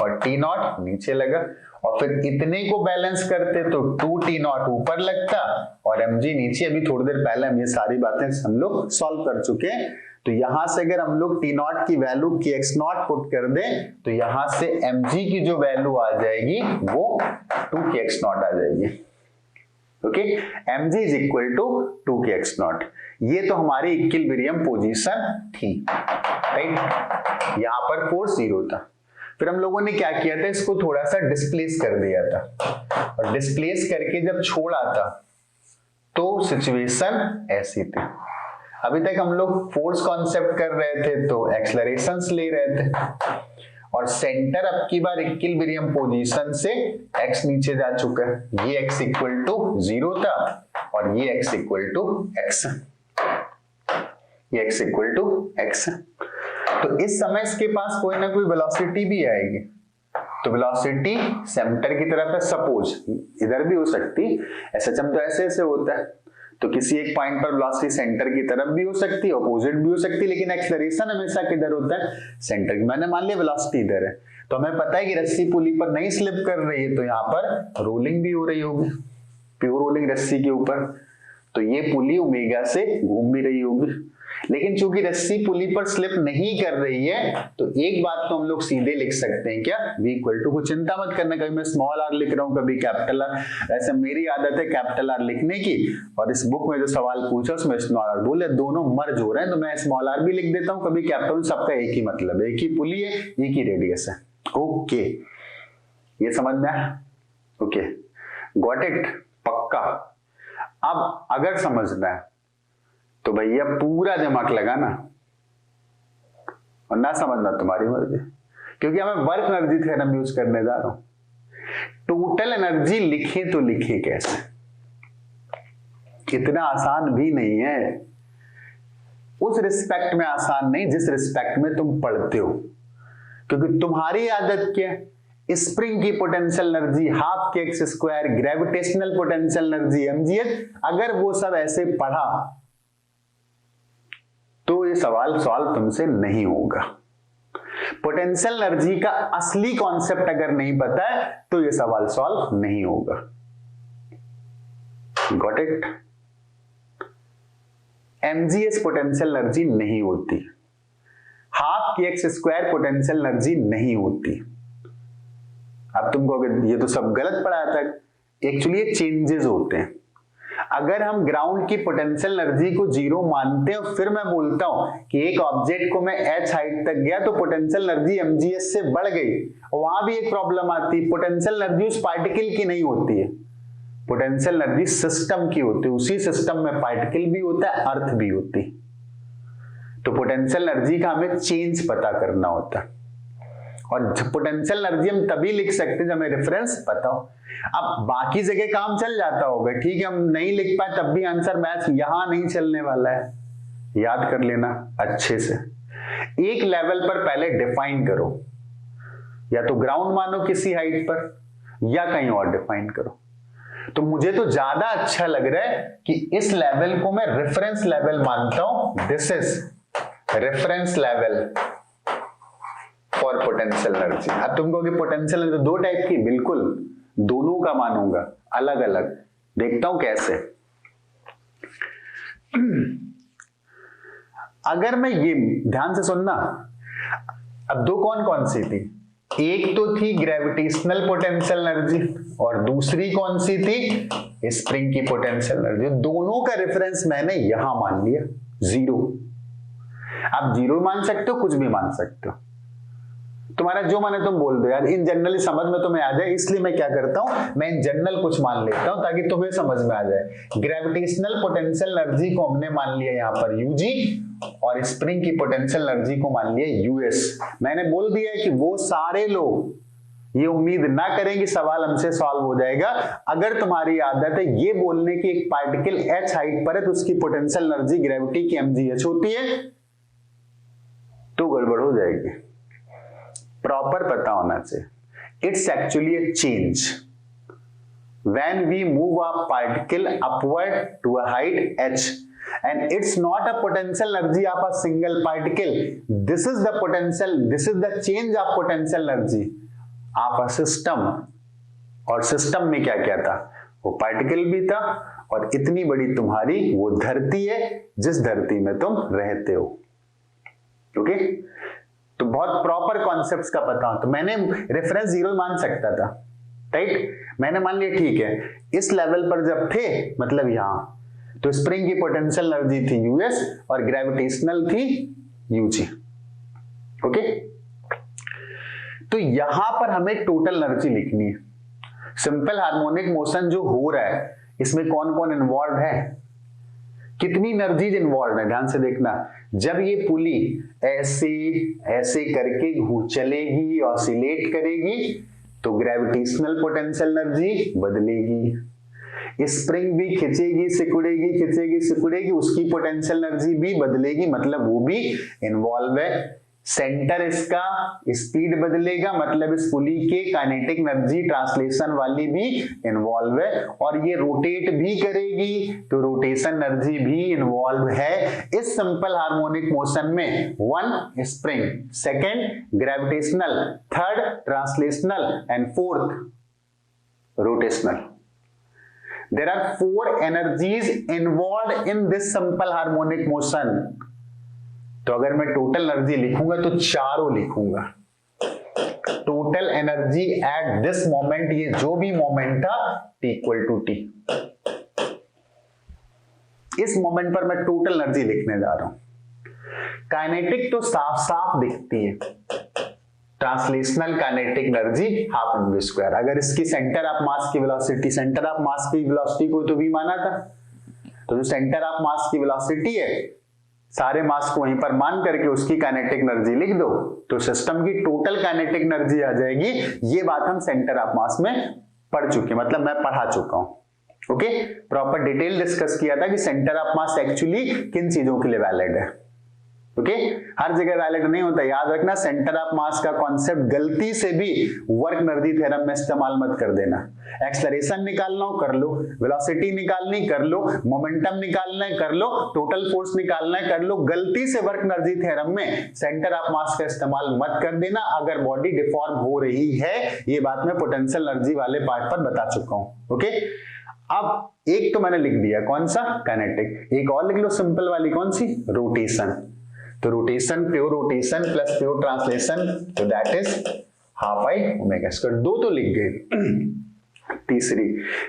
और T नॉट नीचे लगा, और फिर इतने को बैलेंस करते तो 2T नॉट ऊपर लगता और mg नीचे। अभी थोड़ी देर पहले हम ये सारी बातें हम लोग सॉल्व कर चुके हैं। तो यहां से अगर हम लोग T नॉट की वैल्यू की x नॉट पुट कर दें तो यहां से mg की जो वैल्यू आ जाएगी वो 2kx नॉट आ जाएगी। Okay, mg is equal to 2kx naught. ये तो हमारी इक्विलिब्रियम पोजीशन थी। राइट, यहां पर फोर्स 0 था। फिर हम लोगों ने क्या किया था, इसको थोड़ा सा डिस्प्लेस कर दिया था, और डिस्प्लेस करके जब छोड़ा था तो सिचुएशन ऐसी थी। अभी तक हम लोग फोर्स कॉन्सेप्ट कर रहे थे तो एक्सेलरेशंस ले रहे थे, और सेंटर अब की बार इक्विलिब्रियम पोजीशन से x नीचे जा चुका है। ये x इक्वल टू 0 था और ये x इक्वल टू x, ये x इक्वल टू x। तो इस समय इसके पास कोई ना कोई वेलोसिटी भी आएगी, तो वेलोसिटी सेंटर की तरफ है। सपोज इधर भी हो सकती, SHM तो ऐसे ऐसे होता है, तो किसी एक पॉइंट पर वेलोसिटी सेंटर की तरफ भी हो सकती है, अपोजिट भी हो सकती है, लेकिन एक्सेलरेशन हमेशा किधर होता है? सेंटर की। मैंने मान लिया वेलोसिटी इधर है, तो हमें पता है कि रस्सी पुली पर नहीं स्लिप कर रही है, तो यहाँ पर रोलिंग भी हो रही होगी, प्योर रोलिंग रस्सी के ऊपर, तो ये पुली ओमेगा से घूम भी रही होगी। लेकिन चूंकि रस्सी पुली पर स्लिप नहीं कर रही है, तो एक बात तो हम लोग सीधे लिख सकते हैं क्या, v इक्वल टू, कुछ चिंता मत करना, कभी मैं स्मॉल r लिख रहा हूं कभी कैपिटल R, ऐसे मेरी आदत है कैपिटल R लिखने की, और इस बुक में जो सवाल पूछा उसमें स्मॉल r बोले, दोनों मर्ज हो रहे हैं तो मैं स्मॉल r भी लिख देता हूं कभी कैपिटल, सबका एक ही मतलब है, एक ही पुली है, एक ही रेडियस है। ओके, ये समझ में आया? ओके, गॉट इट, पक्का। अब अगर समझना है तो भैया पूरा दिमाग लगाना, और ना समझना तुम्हारी मर्जी, क्योंकि मैं वर्क एनर्जी थ्योरम यूज करने जा रहा हूं। टोटल एनर्जी लिखे तो लिखे कैसे, इतना आसान भी नहीं है। उस रिस्पेक्ट में आसान नहीं जिस रिस्पेक्ट में तुम पढ़ते हो, क्योंकि तुम्हारी आदत क्या है, स्प्रिंग की पोटेंशियल एनर्जी हाफ के x square, gravitational potential energy mgh, अगर वो सब ऐसे पढ़ा तो ये सवाल सॉल्व तुमसे नहीं होगा। पोटेंशियल एनर्जी का असली कॉन्सेप्ट अगर नहीं पता है तो ये सवाल सॉल्व नहीं होगा। Got it? mgh potential energy नहीं होती, हाफ के एक्स स्क्वायर पोटेंशियल एनर्जी नहीं होती। अब तुम कहोगे ये तो सब गलत पढ़ाया था, एक्चुअली ये चेंजेस होते हैं। अगर हम ग्राउंड की पोटेंशियल एनर्जी को जीरो मानते हैं फिर मैं बोलता हूं कि एक ऑब्जेक्ट को मैं h हाइट तक गया तो पोटेंशियल एनर्जी mgs से बढ़ गई, वहां भी एक प्रॉब्लम आती है, पोटेंशियल एनर्जी उस पार्टिकल की नहीं होती है, पोटेंशियल एनर्जी सिस्टम की होती है, उसी सिस्टम में पार्टिकल भी होता है, अर्थ भी होती है। तो पोटेंशियल एनर्जी का हमें चेंज पता करना होता है, और पोटेंशियल एनर्जी हम तभी लिख सकते हैं जब हमें रेफरेंस पता हो। अब बाकी जगह काम चल जाता होगा, ठीक है, हम नहीं लिख पाए तब भी आंसर मैच यहां नहीं चलने वाला है, याद कर लेना अच्छे से। एक लेवल पर पहले डिफाइन करो, या तो ग्राउंड मानो किसी हाइट पर या कहीं और डिफाइन करो। तो मुझे तो ज्यादा अच्छा लग रहा है कि इस लेवल को मैं रेफरेंस लेवल मानता हूं, this is reference level for potential energy. अब तुम कहोगे पोटेंशियल एनर्जी दो टाइप की, बिल्कुल दोनों का मानूंगा, अलग अलग देखता हूं कैसे। अगर मैं ये ध्यान से सुनना, अब दो कौन कौन सी थी, एक तो थी ग्रेविटेशनल पोटेंशियल एनर्जी और दूसरी कौन सी थी, स्प्रिंग की पोटेंशियल एनर्जी। दोनों का रेफरेंस मैंने यहां मान लिया जीरो। आप जीरो मान सकते हो, कुछ भी मान सकते हो, तुम्हारा जो माने तुम बोल दो यार, इन जनरली समझ में तुम्हें आ जाए, इसलिए मैं क्या करता हूं, मैं इन जनरल कुछ मान लेता हूं ताकि तुम्हें समझ में आ जाए। ग्रेविटेशनल पोटेंशियल एनर्जी को हमने मान लिया यहां पर यूजी, और स्प्रिंग की पोटेंशियल एनर्जी को मान लिया यूएस। मैंने बोल दिया है कि वो सारे लोग ये उम्मीद ना करें कि सवाल हमसे सॉल्व हो जाएगा। अगर तुम्हारी आदत है ये बोलने की एक पार्टिकल h हाइट पर है तो उसकी पोटेंशियल एनर्जी ग्रेविटी की mgh होती है, तो गड़बड़ हो जाएगी। प्रॉपर पता होना चाहिए। It's actually A change when we move a particle upward to a height h, and it's not a potential energy of a single particle, this is the potential, this is the change of potential energy of a system। और system में क्या क्या था, वो particle भी था और इतनी बड़ी तुम्हारी वो धरती है जिस धरती में तुम रहते हो। ओके, तो बहुत प्रॉपर कॉन्सेप्ट्स का पता हो। तो मैंने रेफरेंस जीरो मान सकता था, राइट, मैंने मान लिया ठीक है, इस लेवल पर जब थे मतलब यहां, तो स्प्रिंग की पोटेंशियल एनर्जी थी यूएस और ग्रेविटेशनल थी यूजी। ओके, तो यहां पर हमें टोटल एनर्जी लिखनी है। सिंपल हार्मोनिक मोशन जो हो रहा है इसमें कौन कौन इन्वॉल्व है, कितनी एनर्जीज इन्वॉल्व है, ध्यान से देखना। जब ये पुली ऐसे ऐसे करके चलेगी, ऑसिलेट करेगी, तो ग्रेविटेशनल पोटेंशियल एनर्जी बदलेगी। स्प्रिंग भी खिंचेगी सिकुड़ेगी, खिंचेगी सिकुड़ेगी, उसकी पोटेंशियल एनर्जी भी बदलेगी, मतलब वो भी इन्वॉल्व है। सेंटर इसका स्पीड बदलेगा, मतलब इस पुली के काइनेटिक एनर्जी ट्रांसलेशन वाली भी इन्वॉल्व है। और ये रोटेट भी करेगी तो रोटेशन एनर्जी भी इन्वॉल्व है इस सिंपल हार्मोनिक मोशन में। One spring, second gravitational, third translational and fourth rotational. There are four energies involved in this simple harmonic motion। तो अगर मैं टोटल एनर्जी लिखूंगा तो चारों लिखूंगा। Total energy at this moment, ये जो भी मोमेंट था T इक्वल टू T, इस मोमेंट पर मैं टोटल एनर्जी लिखने जा रहा हूं। काइनेटिक तो साफ साफ दिखती है, translational kinetic energy half mv square. अगर इसकी सेंटर ऑफ मास की वेलोसिटी, सेंटर ऑफ मास की वेलोसिटी को तो भी माना था, तो जो सेंटर ऑफ मास की वेलोसिटी है सारे मास को वहीं पर मान करके उसकी काइनेटिक एनर्जी लिख दो, तो सिस्टम की टोटल काइनेटिक एनर्जी आ जाएगी। ये बात हम सेंटर ऑफ मास में पढ़ चुके, मतलब मैं पढ़ा चुका हूं। ओके, प्रॉपर डिटेल डिस्कस किया था कि सेंटर ऑफ मास एक्चुअली किन चीजों के लिए वैलिड है। ओके, हर जगह वैलिड नहीं होता, याद रखना। सेंटर ऑफ मास का कॉन्सेप्ट गलती से भी वर्क एनर्जी थ्योरम में इस्तेमाल मत कर देना। एक्सेलरेशन निकालना हो कर लो, वेलोसिटी निकालनी कर लो, मोमेंटम निकालना है कर लो, टोटल फोर्स निकालना है कर लो। गलती से वर्क एनर्जी थ्योरम में सेंटर ऑफ मास का इस्तेमाल मत कर देना अगर बॉडी डिफॉर्म हो रही है। ये बात मैं पोटेंशियल एनर्जी वाले पार्ट पर बता चुका हूं। ओके, अब एक तो मैंने लिख दिया, कौन सा, काइनेटिक। एक और लिख लो सिंपल वाली, कौन सी, रोटेशन। तो rotation, pure rotation plus pure translation, तो that is half I omega square. दो तो लिख गए, तीसरी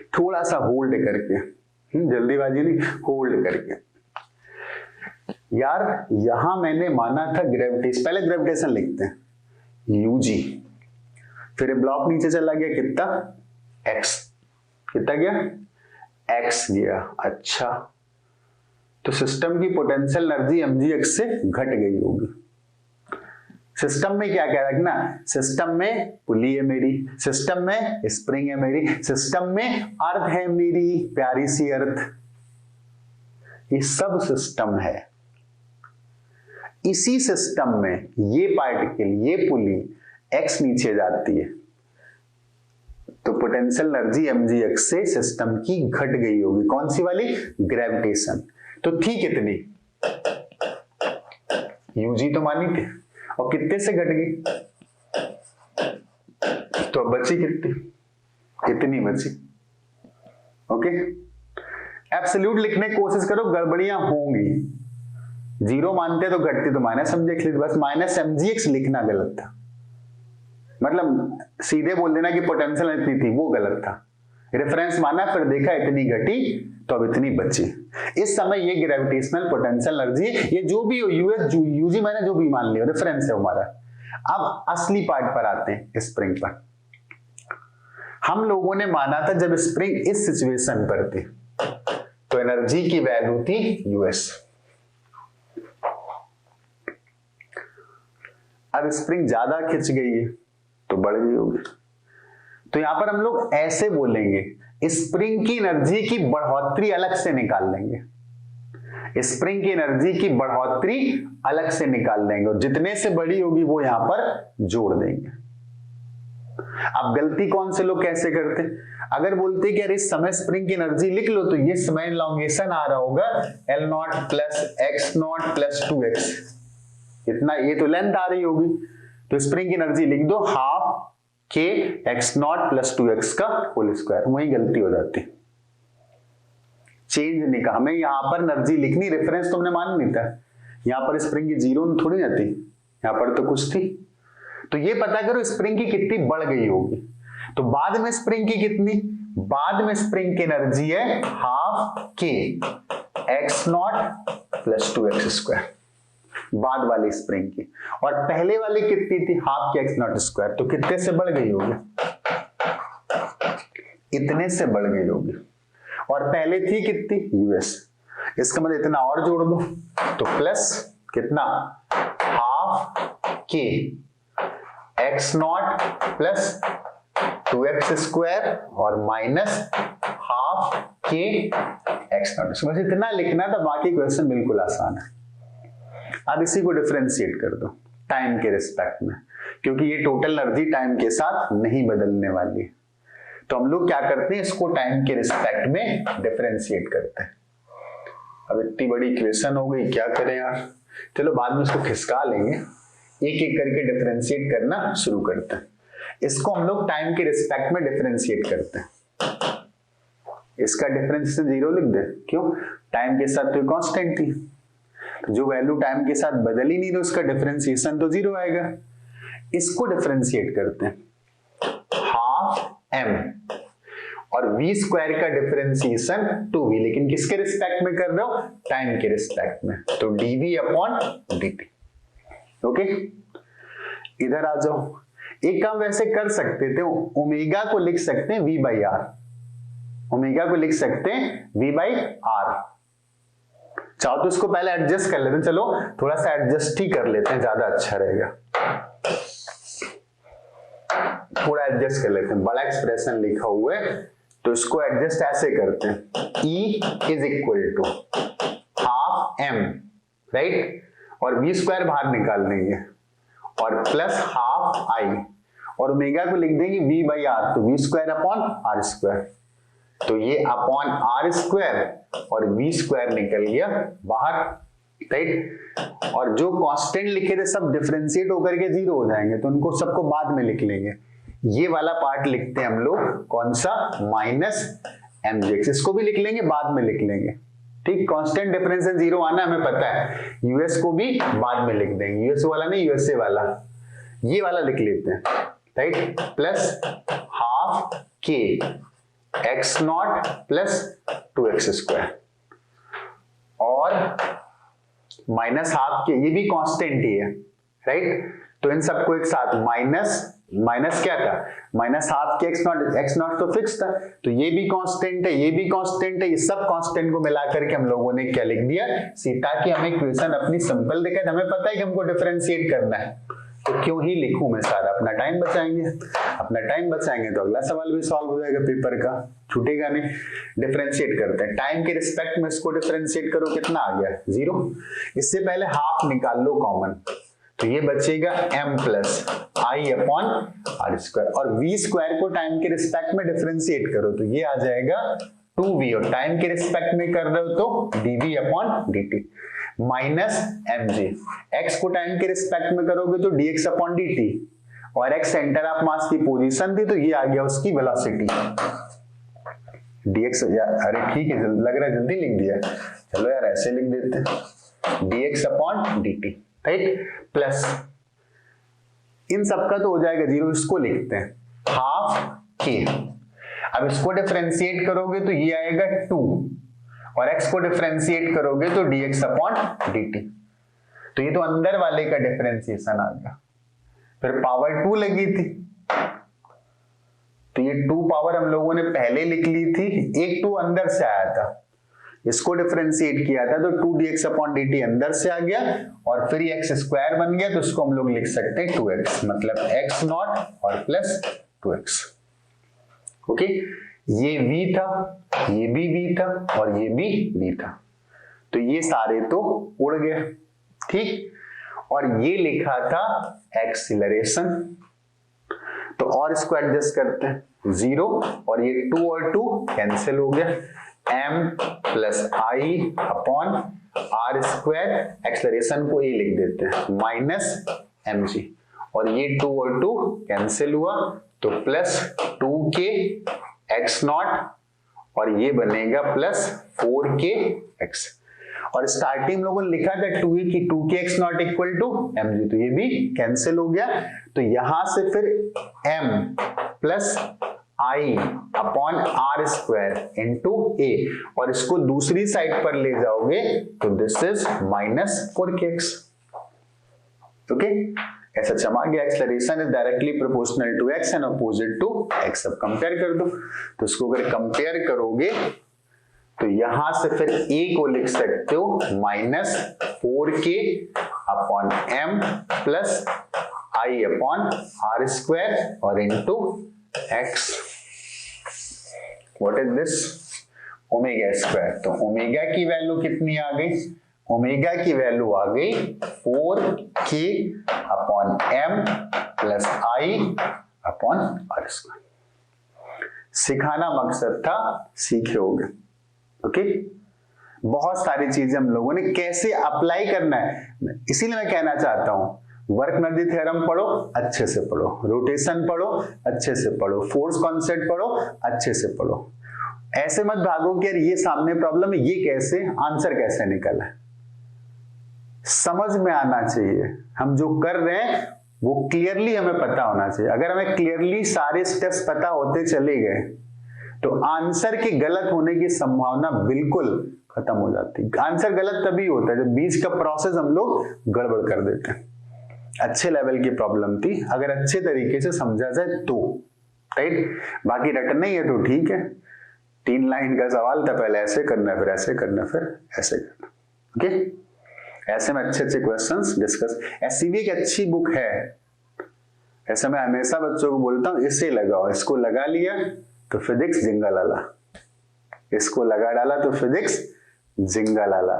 थोड़ा सा होल्ड करके जल्दीबाजी नहीं, होल्ड करके। यार यहां मैंने माना था ग्रेविटेशन, पहले ग्रेविटेशन लिखते हैं, यूजी, फिर ब्लॉक नीचे चला गया, कितना एक्स, कितना गया एक्स गया। अच्छा, तो सिस्टम की पोटेंशियल एनर्जी mgx से घट गई होगी। सिस्टम में क्या कह रखना, सिस्टम में पुली है मेरी, सिस्टम में स्प्रिंग है मेरी, सिस्टम में अर्थ है मेरी प्यारी सी अर्थ, ये सब सिस्टम है। इसी सिस्टम में ये पार्टिकल, ये पुली एक्स नीचे जाती है, तो पोटेंशियल एनर्जी mgx से सिस्टम की घट गई होगी। कौन सी वाली, ग्रेविटेशन। तो थी कितनी, यूजी तो मानी थी, और कितने से घट गई, तो बची कितनी, इतनी बची। ओके, एब्सोल्यूट लिखने की कोशिश करो, गड़बड़ियां होंगी। जीरो मानते तो घटती, तो माइनस mgx लिख, बस माइनस mgx लिखना गलत था। मतलब सीधे बोल देना कि पोटेंशियल इतनी थी, वो गलत था। रेफरेंस माना, फिर देखा इतनी घटी, तो अब इतनी बची। इस समय ये ग्रेविटेशनल पोटेंशियल एनर्जी, ये जो भी हो, यूएस यूजी मैंने जो भी मान लिया, रेफरेंस है हमारा। अब असली पार्ट पर आते हैं, स्प्रिंग पर। हम लोगों ने माना था जब स्प्रिंग इस सिचुएशन पर थी, तो एनर्जी की वैल्यू थी यूएस। अब स्प्रिंग ज्यादा खिंच गई है, तो बढ़ गई होगी। तो यहां पर हम लोग ऐसे बोलेंगे, स्प्रिंग की एनर्जी की बढ़ोतरी अलग से निकाल लेंगे, स्प्रिंग की एनर्जी की बढ़ोतरी अलग से निकाल लेंगे, और जितने से बड़ी होगी वो यहां पर जोड़ देंगे। अब गलती कौन से लोग कैसे करते, अगर बोलते कि यार इस समय स्प्रिंग की एनर्जी लिख लो, तो ये समय एलोंगेशन आ रहा होगा L0 plus x0 plus 2x, इतना, ये तो लेंथ आ रही होगी, तो स्प्रिंग की एनर्जी लिख दो हाफ के x0 प्लस 2x का होल स्क्वायर। वही गलती हो जाती, चेंज नहीं कहा हमें, यहां पर एनर्जी लिखनी, रेफरेंस तुमने मान नहीं था, यहां पर स्प्रिंग की जीरो थोड़ी ना थी, यहां पर तो कुछ थी। तो ये पता करो स्प्रिंग की कितनी बढ़ गई होगी। तो बाद में स्प्रिंग की कितनी, बाद में स्प्रिंग की एनर्जी है हाफ के x0 प्लस 2x स्क्वायर, बाद वाली स्प्रिंग की, और पहले वाली कितनी थी, हाफ के x0 स्क्वायर, तो कितने से बढ़ गई होगी, इतने से बढ़ गई होगी। और पहले थी कितनी, यूएस, इसका मतलब इतना और जोड़ दो, तो प्लस कितना, हाफ के x0 प्लस 2x स्क्वायर, और माइनस हाफ के x0 स्क्वायर। इतना लिखना था, बाकी क्वेश्चन बिल्कुल आसान है। अब इसी को डिफरेंशिएट कर दो टाइम के रिस्पेक्ट में, क्योंकि ये टोटल एनर्जी टाइम के साथ नहीं बदलने वाली है। तो हम लोग क्या करते हैं, इसको टाइम के रिस्पेक्ट में डिफरेंशिएट करते हैं। अब इतनी बड़ी इक्वेशन हो गई, क्या करें यार, चलो बाद में इसको खिसका लेंगे, एक एक करके डिफरेंशिएट करना शुरू करते हैं। इसको हम लोग टाइम के रिस्पेक्ट में डिफरेंशिएट करते हैं। इसका डिफरेंशिएशन 0 लिख दे, क्यों, टाइम के साथ तो कांस्टेंट थी, जो वैल्यू टाइम के साथ बदल ही नहीं रही, उसका डिफरेंशिएशन तो 0 आएगा। इसको डिफरेंशिएट करते हैं, हाफ m, और v स्क्वायर का डिफरेंशिएशन 2v, लेकिन किसके रिस्पेक्ट में कर रहे हो, टाइम के रिस्पेक्ट में, तो dv अपॉन dt। ओके, इधर आ जाओ, एक काम वैसे कर सकते थे, ओमेगा को लिख सकते हैं v बाई आर, ओमेगा को लिख सकते हैं v बाई आर। चाहो तो इसको पहले एडजस्ट कर लेते हैं, चलो थोड़ा सा एडजस्ट ही कर लेते हैं, ज्यादा अच्छा रहेगा। थोड़ा एडजस्ट कर लेते हैं, बड़ा एक्सप्रेशन लिखा हुआ है, तो इसको एडजस्ट ऐसे करते हैं, E is equal to half m, right, और v स्क्वायर बाहर निकाल देंगे, और प्लस हाफ i, और ओमेगा को लिख देंगे v बाई आर, तो v स्क्वायर अपॉन आर स्क्वायर, तो ये अपॉन आर स्क्वायर और v स्क्वायर निकल गया बाहर, राइट। और जो कांस्टेंट लिखे थे सब डिफरेंशिएट होकर के 0 हो जाएंगे, तो उनको सबको बाद में लिख लेंगे। ये वाला पार्ट लिखते हैं हम लोग, कौन सा, माइनस mgx, इसको भी लिख लेंगे, बाद में लिख लेंगे, ठीक। कांस्टेंट डिफरेंस से 0 आना हमें पता है, यूएस को भी बाद में लिख देंगे, यूएस वाला नहीं, यूएसए वाला, ये वाला लिख लेते हैं, राइट, प्लस हाफ के x0 प्लस 2x², और माइनस हाफ के, ये भी कांस्टेंट ही है, राइट। तो इन सबको एक साथ माइनस क्या था, माइनस हाफ के x नॉट तो फिक्स था, तो ये भी कांस्टेंट है, ये भी कांस्टेंट है, ये सब कांस्टेंट को मिलाकर के हम लोगों ने क्या लिख दिया सी, ताकि हमें इक्वेशन अपनी सिंपल दिखे, हमें पता है कि हमको डिफरेंशिएट करना है, तो क्यों ही लिखूं मैं सारा, अपना टाइम बचाएंगे तो अगला सवाल भी सॉल्व हो जाएगा, पेपर का छूटेगा नहीं। डिफरेंशिएट करते हैं, टाइम के रिस्पेक्ट में इसको डिफरेंशिएट करो, कितना आ गया 0। इससे पहले हाफ निकाल लो कॉमन, तो ये बचेगा m plus I upon are square, और v स्क्वायर को टाइम के रिस्पेक्ट में डिफरेंशिएट करो तो ये आ जाएगा 2v, और टाइम के रिस्पेक्ट में कर रहे हो तो dv upon dt minus mg, x को टाइम के रिस्पेक्ट में करोगे तो dx अपॉन dt, और x सेंटर ऑफ मास की पोजीशन थी तो ये आ गया उसकी वेलोसिटी dx। अरे ठीक है, लग रहा है जल्दी लिख दिया, चलो यार ऐसे लिख देते हैं, dx upon dt, right, plus इन सबका तो हो जाएगा 0, इसको लिखते हैं हाफ के। अब इसको डिफरेंशिएट करोगे तो ये आएगा 2, और x को डिफरेंशिएट करोगे तो dx अपॉन dt, तो ये तो अंदर वाले का डिफरेंशिएशन आ गया। फिर पावर 2 लगी थी, तो ये 2 पावर हम लोगों ने पहले लिख ली थी, एक 2 अंदर से आया था, इसको डिफरेंशिएट किया था तो 2dx अपॉन dt अंदर से आ गया, और फिर ये x स्क्वायर बन गया, तो इसको हम लोग लिख सकते हैं 2x, मतलब x नॉट और प्लस 2x। ओके, ये v था, ये भी v था, और ये भी v था, तो ये सारे तो उड़ गए, ठीक। और ये लिखा था एक्सीलरेशन, तो और इसको एडजस्ट करते हैं 0, और ये 2 और 2 कैंसिल हो गया, m plus I upon are square, acceleration को ये लिख देते हैं माइनस mg, और ये 2 और 2 कैंसिल हुआ तो प्लस 2k x नॉट, और ये बनेगा प्लस 4k x, और स्टार्टिंग लोगों ने लिखा था 2k x naught equal to mg, तो ये भी कैंसिल हो गया, तो यहां से फिर m plus I upon are square into A, और इसको दूसरी साइड पर ले जाओगे तो this is minus 4kx। Okay, ऐसा चमा गया, acceleration is directly proportional to x and opposite to x। अब कंपेयर कर दो, तो इसको अगर कंपेयर करोगे तो यहां से फिर a को लिख सकते हो minus 4k upon m plus I upon are square और into x। What is this, omega square, तो ओमेगा की वैल्यू कितनी आ गई, ओमेगा की वैल्यू आ गई 4k upon m plus I upon are square. सिखाना मकसद था, सीखे होगे। ओके, बहुत सारी चीजें हम लोगों ने कैसे अप्लाई करना है, इसीलिए मैं कहना चाहता हूं वर्कनदी थ्योरम पढ़ो, अच्छे से पढ़ो, रोटेशन पढ़ो, अच्छे से पढ़ो, फोर्स कॉन्सेप्ट पढ़ो, अच्छे से पढ़ो। ऐसे मत भागो कि यार ये सामने प्रॉब्लम है, ये कैसे, आंसर कैसे निकला है, समझ में आना चाहिए। हम जो कर रहे हैं वो क्लियरली हमें पता होना चाहिए। अगर हमें क्लियरली सारे स्टेप्स पता होते चले गए तो आंसर के गलत होने की संभावना बिल्कुल खत्म हो जाती है। आंसर गलत तभी होता है जब बीच का प्रोसेस हम लोग गड़बड़ कर देते हैं। अच्छे लेवल की प्रॉब्लम थी, अगर अच्छे तरीके से समझा जाए तो, राइट। बाकी रटना ही है तो ठीक है, 3 लाइन का सवाल था, पहले ऐसे करना फिर ऐसे करना फिर ऐसे करना। ओके, ऐसे में अच्छे अच्छे क्वेश्चंस डिस्कस। एससीबी एक अच्छी बुक है, ऐसा मैं हमेशा बच्चों को बोलता हूँ, इसे लगाओ। इसको लगा लिया तो फिजिक्स जिंगालाला, इसको लगा डाला तो फिजिक्स जिंगालाला।